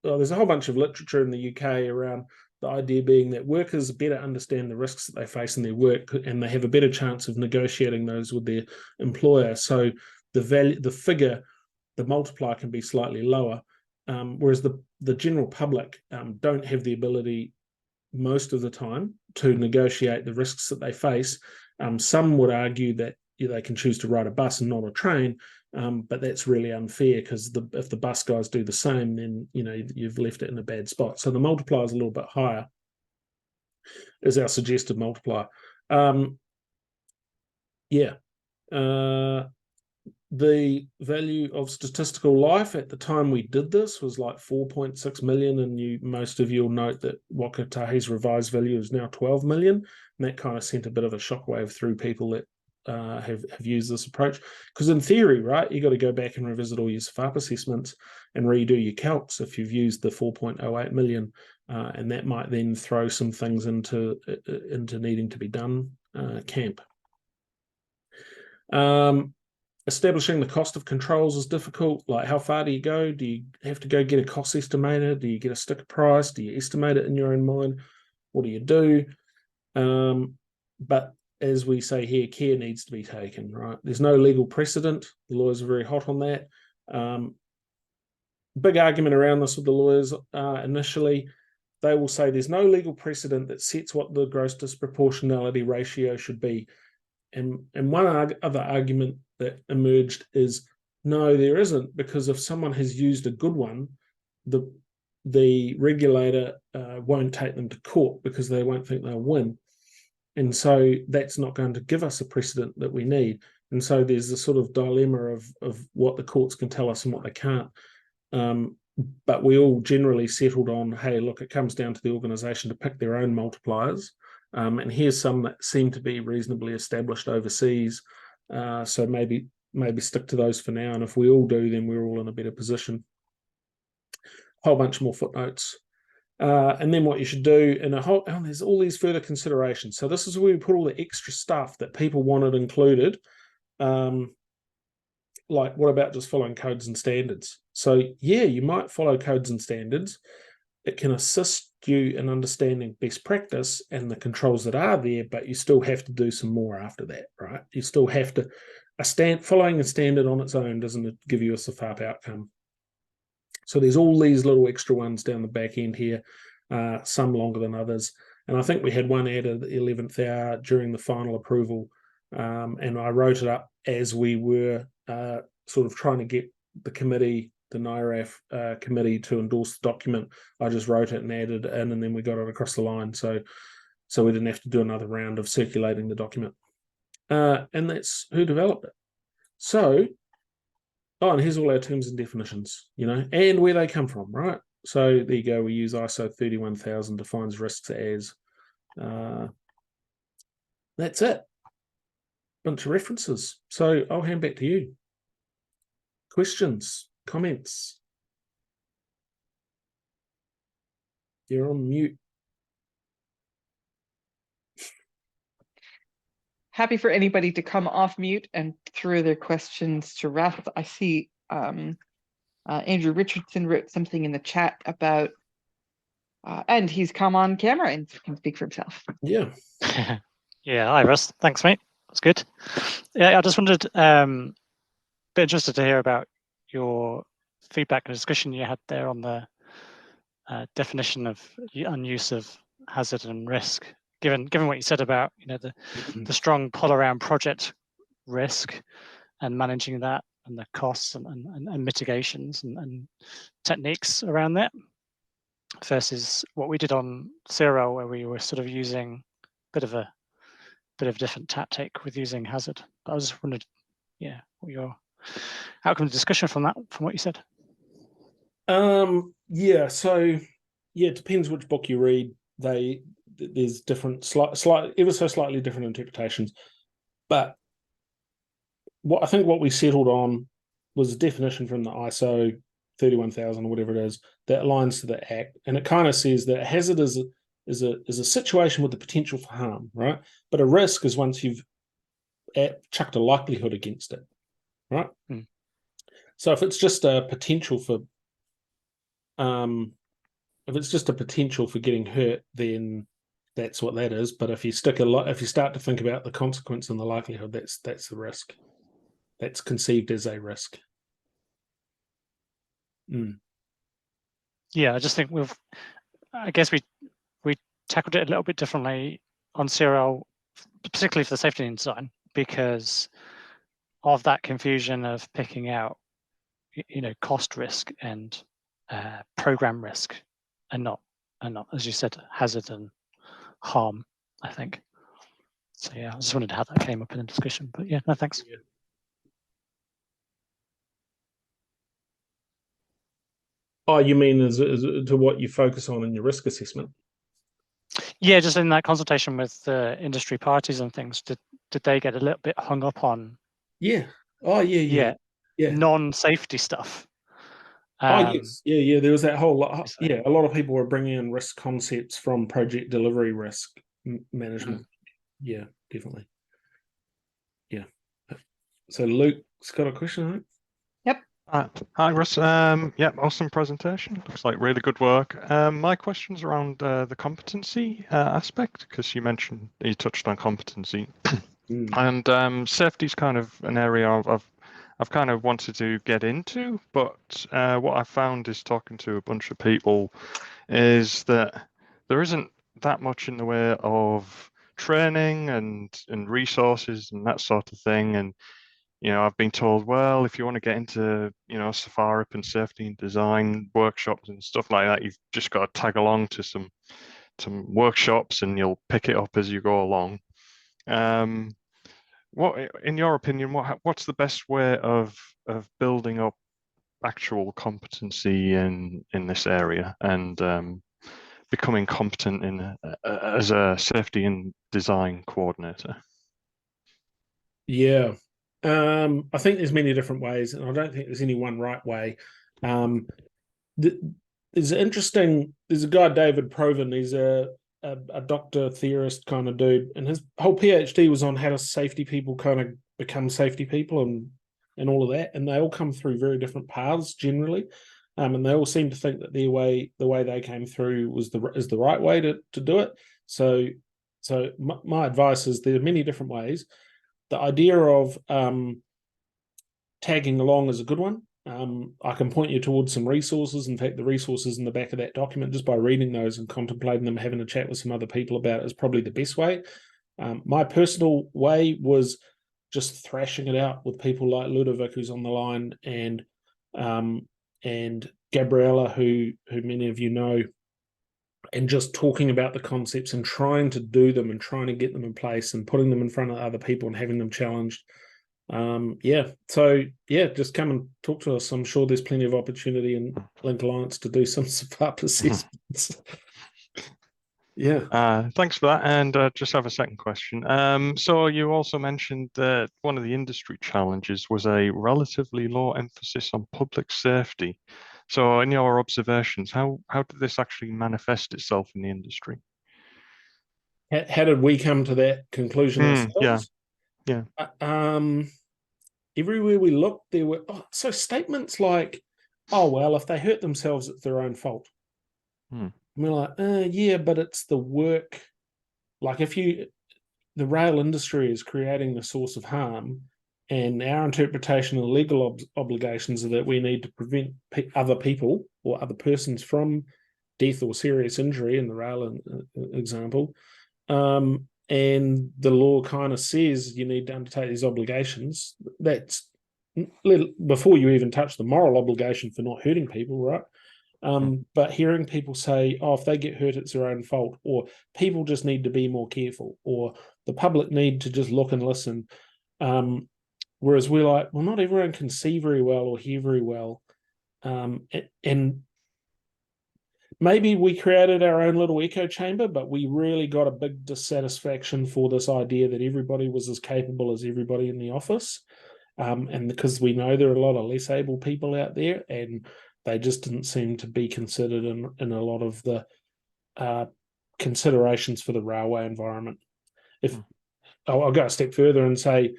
Speaker 2: there's a whole bunch of literature in the UK around the idea being that workers better understand the risks that they face in their work, and they have a better chance of negotiating those with their employer. So the multiplier can be slightly lower, whereas the general public don't have the ability most of the time to negotiate the risks that they face. Some would argue that they can choose to ride a bus and not a train, but that's really unfair, because if the bus guys do the same, then you've left it in a bad spot. So the multiplier is a little bit higher, is our suggested multiplier. The value of statistical life at the time we did this was like 4.6 million, and most of you will note that Waka Tahi's revised value is now 12 million, and that kind of sent a bit of a shockwave through people that have used this approach. Because in theory, right, you got to go back and revisit all your SFAIRP assessments and redo your calcs if you've used the 4.08 million, and that might then throw some things into needing to be done camp. Establishing the cost of controls is difficult. Like, how far do you go? Do you have to go get a cost estimator? Do you get a sticker price? Do you estimate it in your own mind? What do you do? But as we say here, care needs to be taken, right? There's no legal precedent. The lawyers are very hot on that. Big argument around this with the lawyers initially. They will say there's no legal precedent that sets what the gross disproportionality ratio should be. And one other argument that emerged is, no, there isn't, because if someone has used a good one, the regulator won't take them to court because they won't think they'll win. And so that's not going to give us a precedent that we need. And so there's this sort of dilemma of what the courts can tell us and what they can't. But we all generally settled on, hey, look, it comes down to the organisation to pick their own multipliers. And here's some that seem to be reasonably established overseas. So maybe stick to those for now. And if we all do, then we're all in a better position. Whole bunch more footnotes. And then what you should do, and there's all these further considerations. So this is where we put all the extra stuff that people wanted included. Like, what about just following codes and standards? So yeah, you might follow codes and standards. It can assist you in understanding best practice and the controls that are there, but you still have to do some more after that, right? You still have to, following a standard on its own doesn't give you a SFAIRP outcome. So there's all these little extra ones down the back end here, some longer than others. And I think we had one added at the 11th hour during the final approval, and I wrote it up as we were sort of trying to get the committee, the NRIAF committee, to endorse the document. I just wrote it and added it in, and then we got it across the line. So we didn't have to do another round of circulating the document. And that's who developed it. So, and here's all our terms and definitions, and where they come from, right? So there you go. We use ISO 31000 defines risks as. That's it. Bunch of references. So I'll hand back to you. Questions, comments? You're on mute.
Speaker 1: happy for anybody to come off mute and throw their questions to Russ. I see Andrew Richardson wrote something in the chat about, and he's come on camera and can speak for himself.
Speaker 2: Yeah.
Speaker 3: Yeah, hi Russ. Thanks, mate. That's good. Yeah, I just wondered, bit interested to hear about your feedback and discussion you had there on the definition of and use of hazard and risk. Given what you said about the strong pull around project risk and managing that and the costs and mitigations and techniques around that, versus what we did on Zero, where we were sort of using a bit of a different tactic with using hazard. But I was just wondered, yeah, what your outcome of discussion from what you said.
Speaker 2: Yeah, so yeah, it depends which book you read. There's different, ever so slightly different interpretations. But what we settled on was a definition from the ISO 31000 or whatever it is that aligns to the Act, and it kind of says that a hazard is a situation with the potential for harm, right? But a risk is once you've chucked a likelihood against it, right? So if it's just a potential for getting hurt, then that's what that is. But if you start to think about the consequence and the likelihood, that's the risk. That's conceived as a risk.
Speaker 3: Yeah, I just think I guess we tackled it a little bit differently on Zero, particularly for the safety and design, because of that confusion of picking out, cost risk and program risk, and not, as you said, hazard and harm, I think. So yeah, I just wondered how that came up in the discussion. But yeah, no, thanks.
Speaker 2: Yeah. Oh, you mean as to what you focus on in your risk assessment?
Speaker 3: Yeah, just in that consultation with the industry parties and things, did they get a little bit hung up on?
Speaker 2: Yeah. Oh, yeah.
Speaker 3: Non-safety stuff.
Speaker 2: Yes. Yeah. There was that whole lot. Yeah, a lot of people were bringing in risk concepts from project delivery risk management. Yeah, definitely. Yeah. So Luke's got a question, I think.
Speaker 1: Yep.
Speaker 4: Hi, Russ. Yeah, awesome presentation. Looks like really good work. My question's around the competency aspect, because you touched on competency, and safety's kind of an area I've kind of wanted to get into, but what I found is talking to a bunch of people is that there isn't that much in the way of training and resources and that sort of thing. And I've been told, well, if you want to get into, SFAIRP and safety and design workshops and stuff like that, you've just got to tag along to some workshops and you'll pick it up as you go along. What, in your opinion, what's the best way of building up actual competency in this area and becoming competent as a safety and design coordinator?
Speaker 2: Yeah. I think there's many different ways, and I don't think there's any one right way. There's a guy, David Proven, he's a doctor theorist kind of dude, and his whole PhD was on how do safety people kind of become safety people and all of that, and they all come through very different paths generally, and they all seem to think that the way they came through is the right way to do it. So my advice is there are many different ways. The idea of tagging along is a good one. I can point you towards some resources. In fact, the resources in the back of that document, just by reading those and contemplating them, having a chat with some other people about it, is probably the best way. My personal way was just thrashing it out with people like Ludovic, who's on the line, and Gabriella, who many of you know, and just talking about the concepts and trying to do them and trying to get them in place and putting them in front of other people and having them challenged. Just come and talk to us. I'm sure there's plenty of opportunity in Link Alliance to do some SFAIRP assessments. Yeah.
Speaker 4: Thanks for that. And just have a second question. So you also mentioned that one of the industry challenges was a relatively low emphasis on public safety. So in your observations, how did this actually manifest itself in the industry?
Speaker 2: How did we come to that conclusion ourselves?
Speaker 4: Yeah.
Speaker 2: Everywhere we looked, there were so statements like, "Oh well, if they hurt themselves, it's their own fault."
Speaker 4: Hmm.
Speaker 2: And we're like, "Yeah, but it's the work. Like the rail industry is creating the source of harm, and our interpretation of legal obligations are that we need to prevent other people or other persons from death or serious injury in the rail example. And the law kind of says you need to undertake these obligations. That's before you even touch the moral obligation for not hurting people, right? But hearing people say, "Oh, if they get hurt, it's their own fault," or "people just need to be more careful," or "the public need to just look and listen." Whereas we're like, well, not everyone can see very well or hear very well. And maybe we created our own little echo chamber, but we really got a big dissatisfaction for this idea that everybody was as capable as everybody in the office. And because we know there are a lot of less able people out there, and they just didn't seem to be considered in a lot of the considerations for the railway environment. I'll go a step further and say,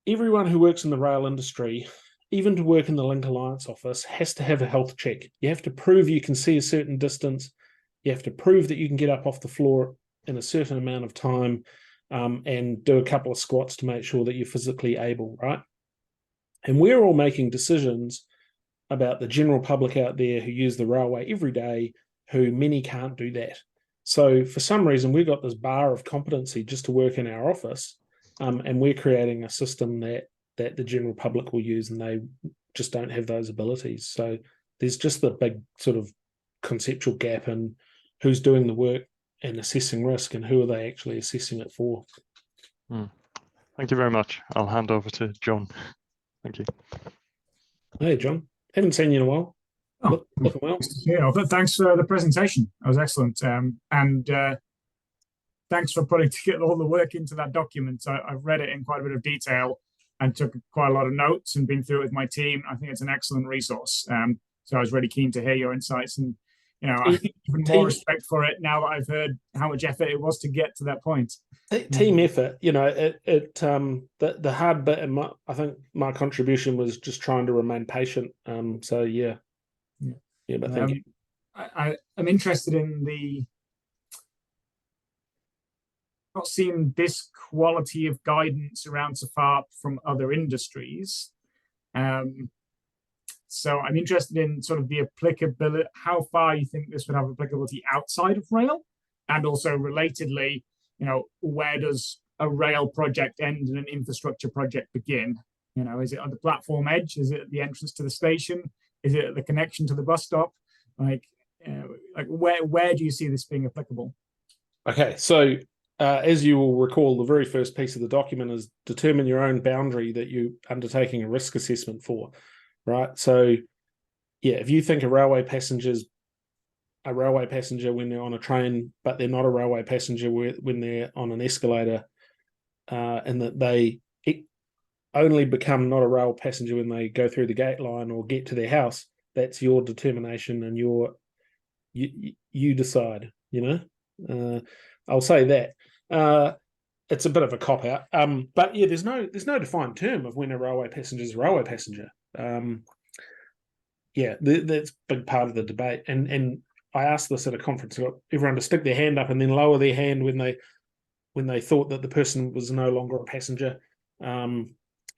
Speaker 2: everyone who works in the rail industry, even to work in the Link Alliance office, has to have a health check. You have to prove you can see a certain distance. You have to prove that you can get up off the floor in a certain amount of time, and do a couple of squats to make sure that you're physically able, right? And we're all making decisions about the general public out there who use the railway every day, who many can't do that. So for some reason, we've got this bar of competency just to work in our office, and we're creating a system that the general public will use, and they just don't have those abilities. So there's just the big sort of conceptual gap in who's doing the work and assessing risk, and who are they actually assessing it for.
Speaker 4: Thank you very much. I'll hand over to John. Thank you.
Speaker 2: Hey, John. Haven't seen you in a while.
Speaker 5: Oh,
Speaker 2: looking well.
Speaker 5: Yeah, but thanks for the presentation. That was excellent. And thanks for putting together all the work into that document. I've read it in quite a bit of detail and took quite a lot of notes and been through it with my team. I think it's an excellent resource. So I was really keen to hear your insights, and I think even more respect for it now that I've heard how much effort it was to get to that point.
Speaker 2: Team effort, the hard bit, and I think my contribution was just trying to remain patient. So yeah, but thank you.
Speaker 5: I'm interested in not seeing this quality of guidance around SFAIRP from other industries. So I'm interested in sort of the applicability, how far you think this would have applicability outside of rail, and also relatedly, where does a rail project end and an infrastructure project begin? Is it on the platform edge? Is it at the entrance to the station? Is it at the connection to the bus stop? Where do you see this being applicable?
Speaker 2: Okay, so as you will recall, the very first piece of the document is determine your own boundary that you're undertaking a risk assessment for, right? So yeah, if you think a railway passenger when they're on a train, but they're not a railway passenger when they're on an escalator, and that they only become not a rail passenger when they go through the gate line or get to their house, that's your determination, and you decide, I'll say that. It's a bit of a cop-out. But yeah, there's no defined term of when a railway passenger is a railway passenger. That's a big part of the debate. And I asked this at a conference, I got everyone to stick their hand up and then lower their hand when they thought that the person was no longer a passenger.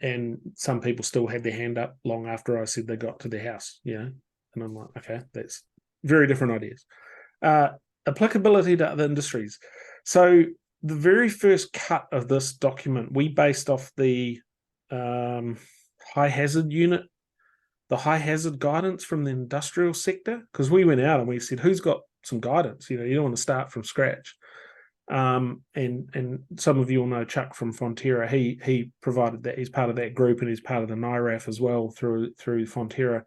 Speaker 2: And some people still had their hand up long after I said they got to their house, And I'm like, okay, that's very different ideas. Applicability to other industries. So the very first cut of this document, we based off the high hazard unit, the high hazard guidance from the industrial sector, because we went out and we said, who's got some guidance? You don't want to start from scratch. And some of you will know Chuck from Fonterra. He provided that. He's part of that group, and he's part of the NRIAF as well through Fonterra.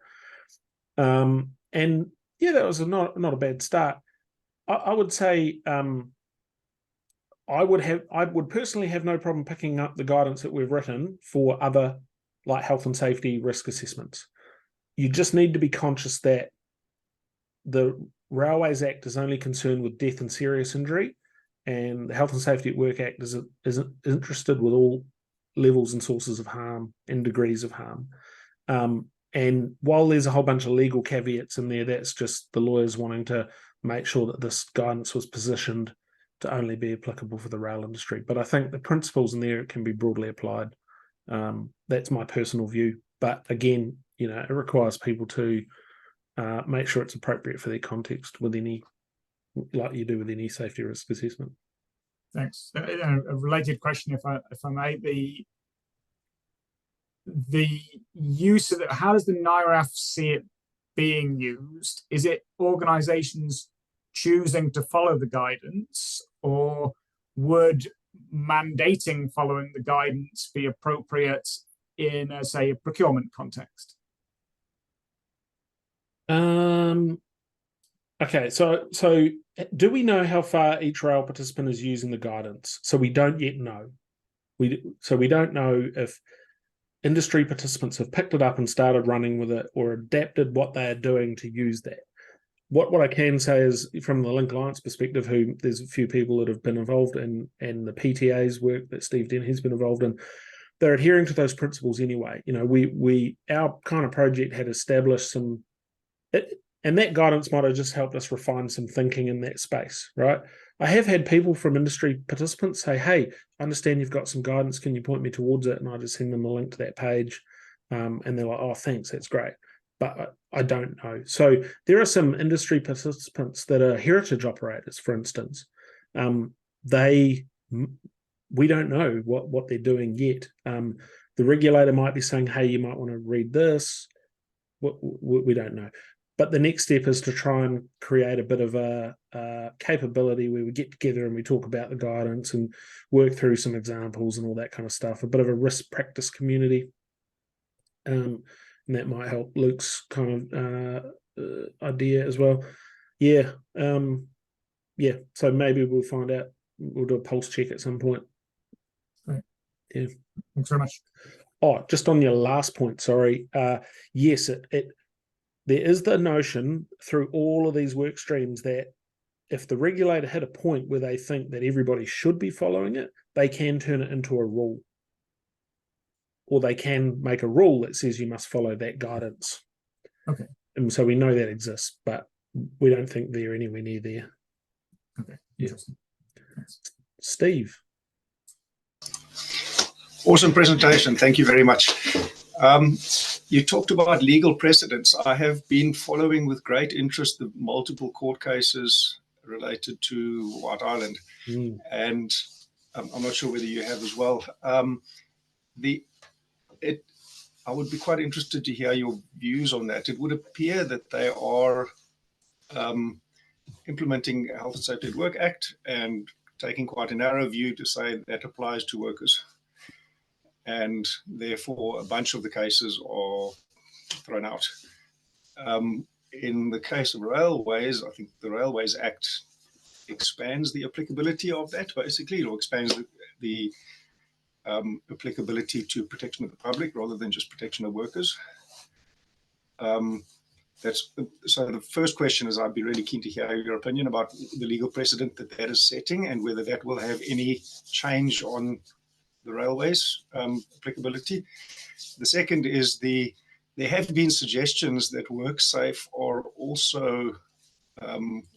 Speaker 2: And yeah, that was not a bad start. I would say I would personally have no problem picking up the guidance that we've written for other, like health and safety risk assessments. You just need to be conscious that the Railways Act is only concerned with death and serious injury, and the Health and Safety at Work Act is interested with all levels and sources of harm and degrees of harm. And while there's a whole bunch of legal caveats in there, that's just the lawyers wanting to make sure that this guidance was positioned to only be applicable for the rail industry. But I think the principles in there can be broadly applied. That's my personal view. But again, it requires people to make sure it's appropriate for their context with any, like you do with any safety risk assessment.
Speaker 5: Thanks. A related question, if I may, the use of it, how does the NRIAF see it being used? Is it organizations choosing to follow the guidance, or would mandating following the guidance be appropriate in, say, a procurement context?
Speaker 2: Okay, so do we know how far each rail participant is using the guidance? So we don't yet know. We don't know if industry participants have picked it up and started running with it, or adapted what they are doing to use that. What I can say is, from the Link Alliance perspective, who there's a few people that have been involved in, and the PTA's work that Steve Den has been involved in, they're adhering to those principles anyway. Our kind of project had established some, and that guidance might have just helped us refine some thinking in that space, right? I have had people from industry participants say, hey, I understand you've got some guidance, can you point me towards it? And I just send them a link to that page, and they're like, oh, thanks, that's great. But I don't know. So there are some industry participants that are heritage operators, for instance. We don't know what they're doing yet. The regulator might be saying, hey, you might want to read this. We don't know. But the next step is to try and create a bit of a capability where we get together and we talk about the guidance and work through some examples and all that kind of stuff, a bit of a risk practice community. And that might help Luke's kind of idea as well. Yeah. So maybe we'll find out. We'll do a pulse check at some point.
Speaker 5: Great.
Speaker 2: Yeah.
Speaker 5: Thanks very much.
Speaker 2: Oh, just on your last point, sorry. Yes, there is the notion through all of these work streams that if the regulator hit a point where they think that everybody should be following it, they can turn it into a rule. Or they can make a rule that says you must follow that guidance.
Speaker 5: Okay.
Speaker 2: And so we know that exists, but we don't think they're anywhere near there.
Speaker 5: Okay. Interesting. Thanks.
Speaker 2: Steve.
Speaker 6: Awesome presentation. Thank you very much. You talked about legal precedents. I have been following with great interest the multiple court cases related to White Island, and I'm not sure whether you have as well. I would be quite interested to hear your views on that. It would appear that they are implementing Health and Safety at Work Act and taking quite a narrow view to say that applies to workers. And therefore, a bunch of the cases are thrown out. In the case of railways, I think the Railways Act expands the applicability of that, basically, or expands the applicability to protection of the public rather than just protection of workers. So the first question is, I'd be really keen to hear your opinion about the legal precedent that is setting, and whether that will have any change on the railways applicability. The second is there have been suggestions that WorkSafe are also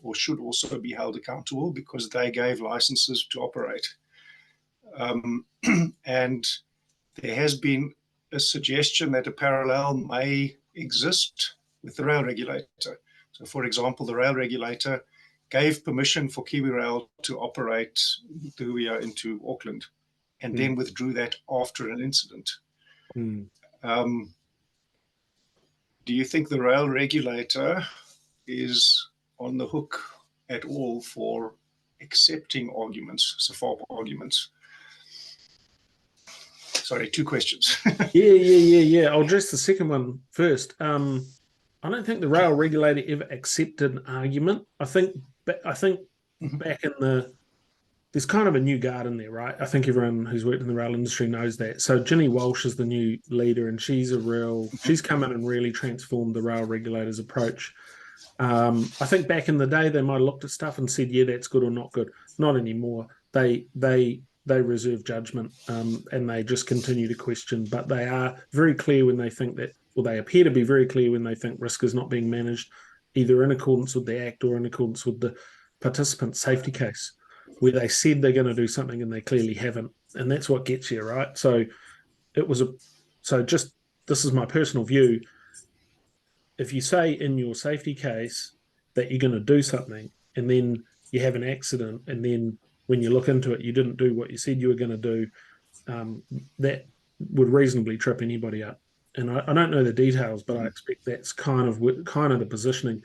Speaker 6: or should also be held accountable because they gave licenses to operate. And there has been a suggestion that a parallel may exist with the rail regulator. So, for example, the rail regulator gave permission for KiwiRail to operate the Huia into Auckland, and then withdrew that after an incident. Do you think the rail regulator is on the hook at all for accepting arguments, SFAIRP arguments? Sorry, two questions.
Speaker 2: Yeah. I'll address the second one first. I don't think the rail regulator ever accepted an argument. I think back in there's kind of a new guard in there, right? I think everyone who's worked in the rail industry knows that. So Ginny Walsh is the new leader, and she's come in and really transformed the rail regulator's approach. I think back in the day, they might have looked at stuff and said, yeah, that's good or not good. Not anymore. They they reserve judgment, and they just continue to question. But they are very clear when they think that, or they appear to be very clear when they think risk is not being managed, either in accordance with the Act or in accordance with the participant safety case, where they said they're going to do something and they clearly haven't. And that's what gets you, right? So this is my personal view. If you say in your safety case that you're going to do something and then you have an accident, and then when you look into it, you didn't do what you said you were going to do, that would reasonably trip anybody up. And I don't know the details, but I expect that's kind of the positioning.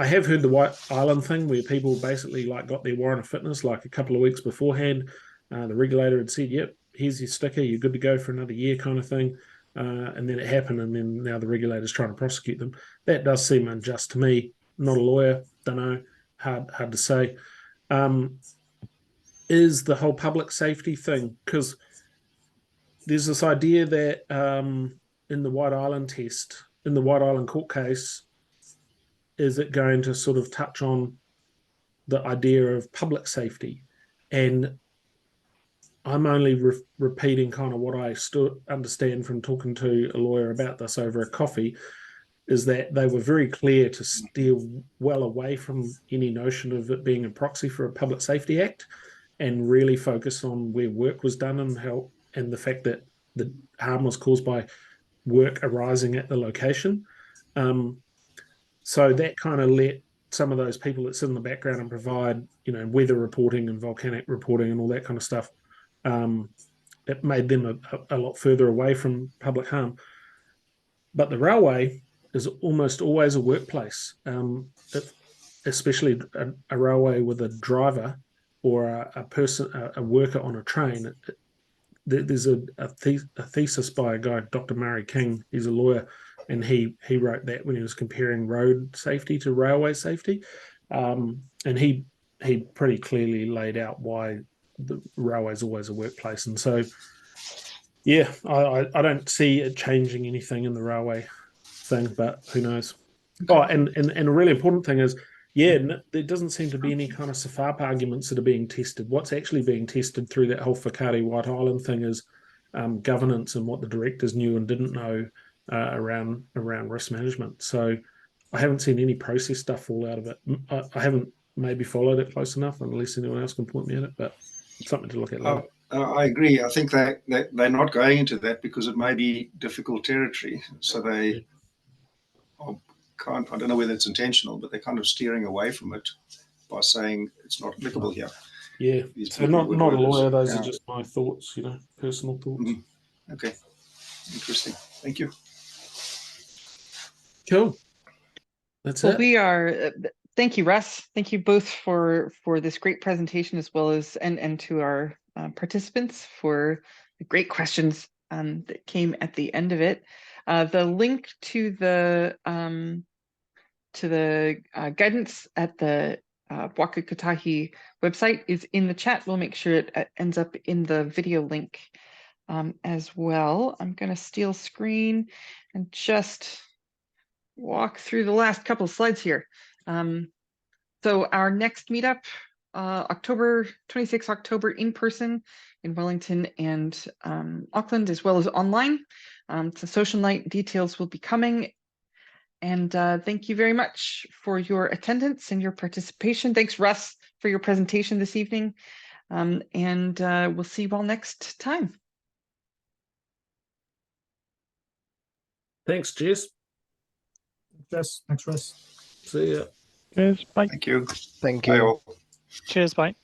Speaker 2: I have heard the White Island thing where people basically like got their warrant of fitness like a couple of weeks beforehand. The regulator had said, "Yep, here's your sticker, you're good to go for another year," kind of thing. And then it happened, and then now the regulator's trying to prosecute them. That does seem unjust to me. Not a lawyer, don't know, hard to say. Is the whole public safety thing, because there's this idea that in the White Island test, in the White Island court case, is it going to sort of touch on the idea of public safety? And I'm only repeating kind of what I understand from talking to a lawyer about this over a coffee, is that they were very clear to steer well away from any notion of it being a proxy for a Public Safety Act, and really focus on where work was done and the fact that the harm was caused by work arising at the location. So that kind of let some of those people that sit in the background and provide, weather reporting and volcanic reporting and all that kind of stuff, it made them a lot further away from public harm. But the railway is almost always a workplace, especially a railway with a driver or a worker on a train. There's a thesis by a guy, Dr. Murray King. He's a lawyer, and he wrote that when he was comparing road safety to railway safety, and he pretty clearly laid out why the railway is always a workplace. And so, yeah, I don't see it changing anything in the railway thing, but who knows? Oh, and a really important thing is, there doesn't seem to be any kind of SFAIRP arguments that are being tested. What's actually being tested through that whole Whakaari White Island thing is governance and what the directors knew and didn't know around risk management. So I haven't seen any process stuff fall out of it. I haven't maybe followed it close enough, unless anyone else can point me at it, but it's something to look at later.
Speaker 6: I agree. I think that they're not going into that because it may be difficult territory. So they can't, I don't know whether it's intentional, but they're kind of steering away from it by saying it's not applicable here.
Speaker 2: Yeah. So not a lawyer, those are just my thoughts, personal thoughts.
Speaker 6: Mm-hmm. Okay. Interesting. Thank you.
Speaker 2: Cool. That's it.
Speaker 1: We are, thank you, Russ. Thank you both for this great presentation, as well as, and to our participants for the great questions that came at the end of it. The link to the guidance at the Waka Kotahi website is in the chat. We'll make sure it ends up in the video link as well. I'm going to steal screen and just walk through the last couple of slides here. So our next meetup, October 26th, October in person in Wellington and Auckland, as well as online. It's a social night. Details will be coming. And thank you very much for your attendance and your participation. Thanks, Russ, for your presentation this evening. And we'll see you all next time.
Speaker 2: Thanks, Jess.
Speaker 5: Jess, thanks, Russ.
Speaker 2: See ya.
Speaker 4: Cheers. Bye.
Speaker 6: Thank you.
Speaker 7: Thank
Speaker 6: Bye
Speaker 7: you.
Speaker 6: all.
Speaker 3: Cheers, bye.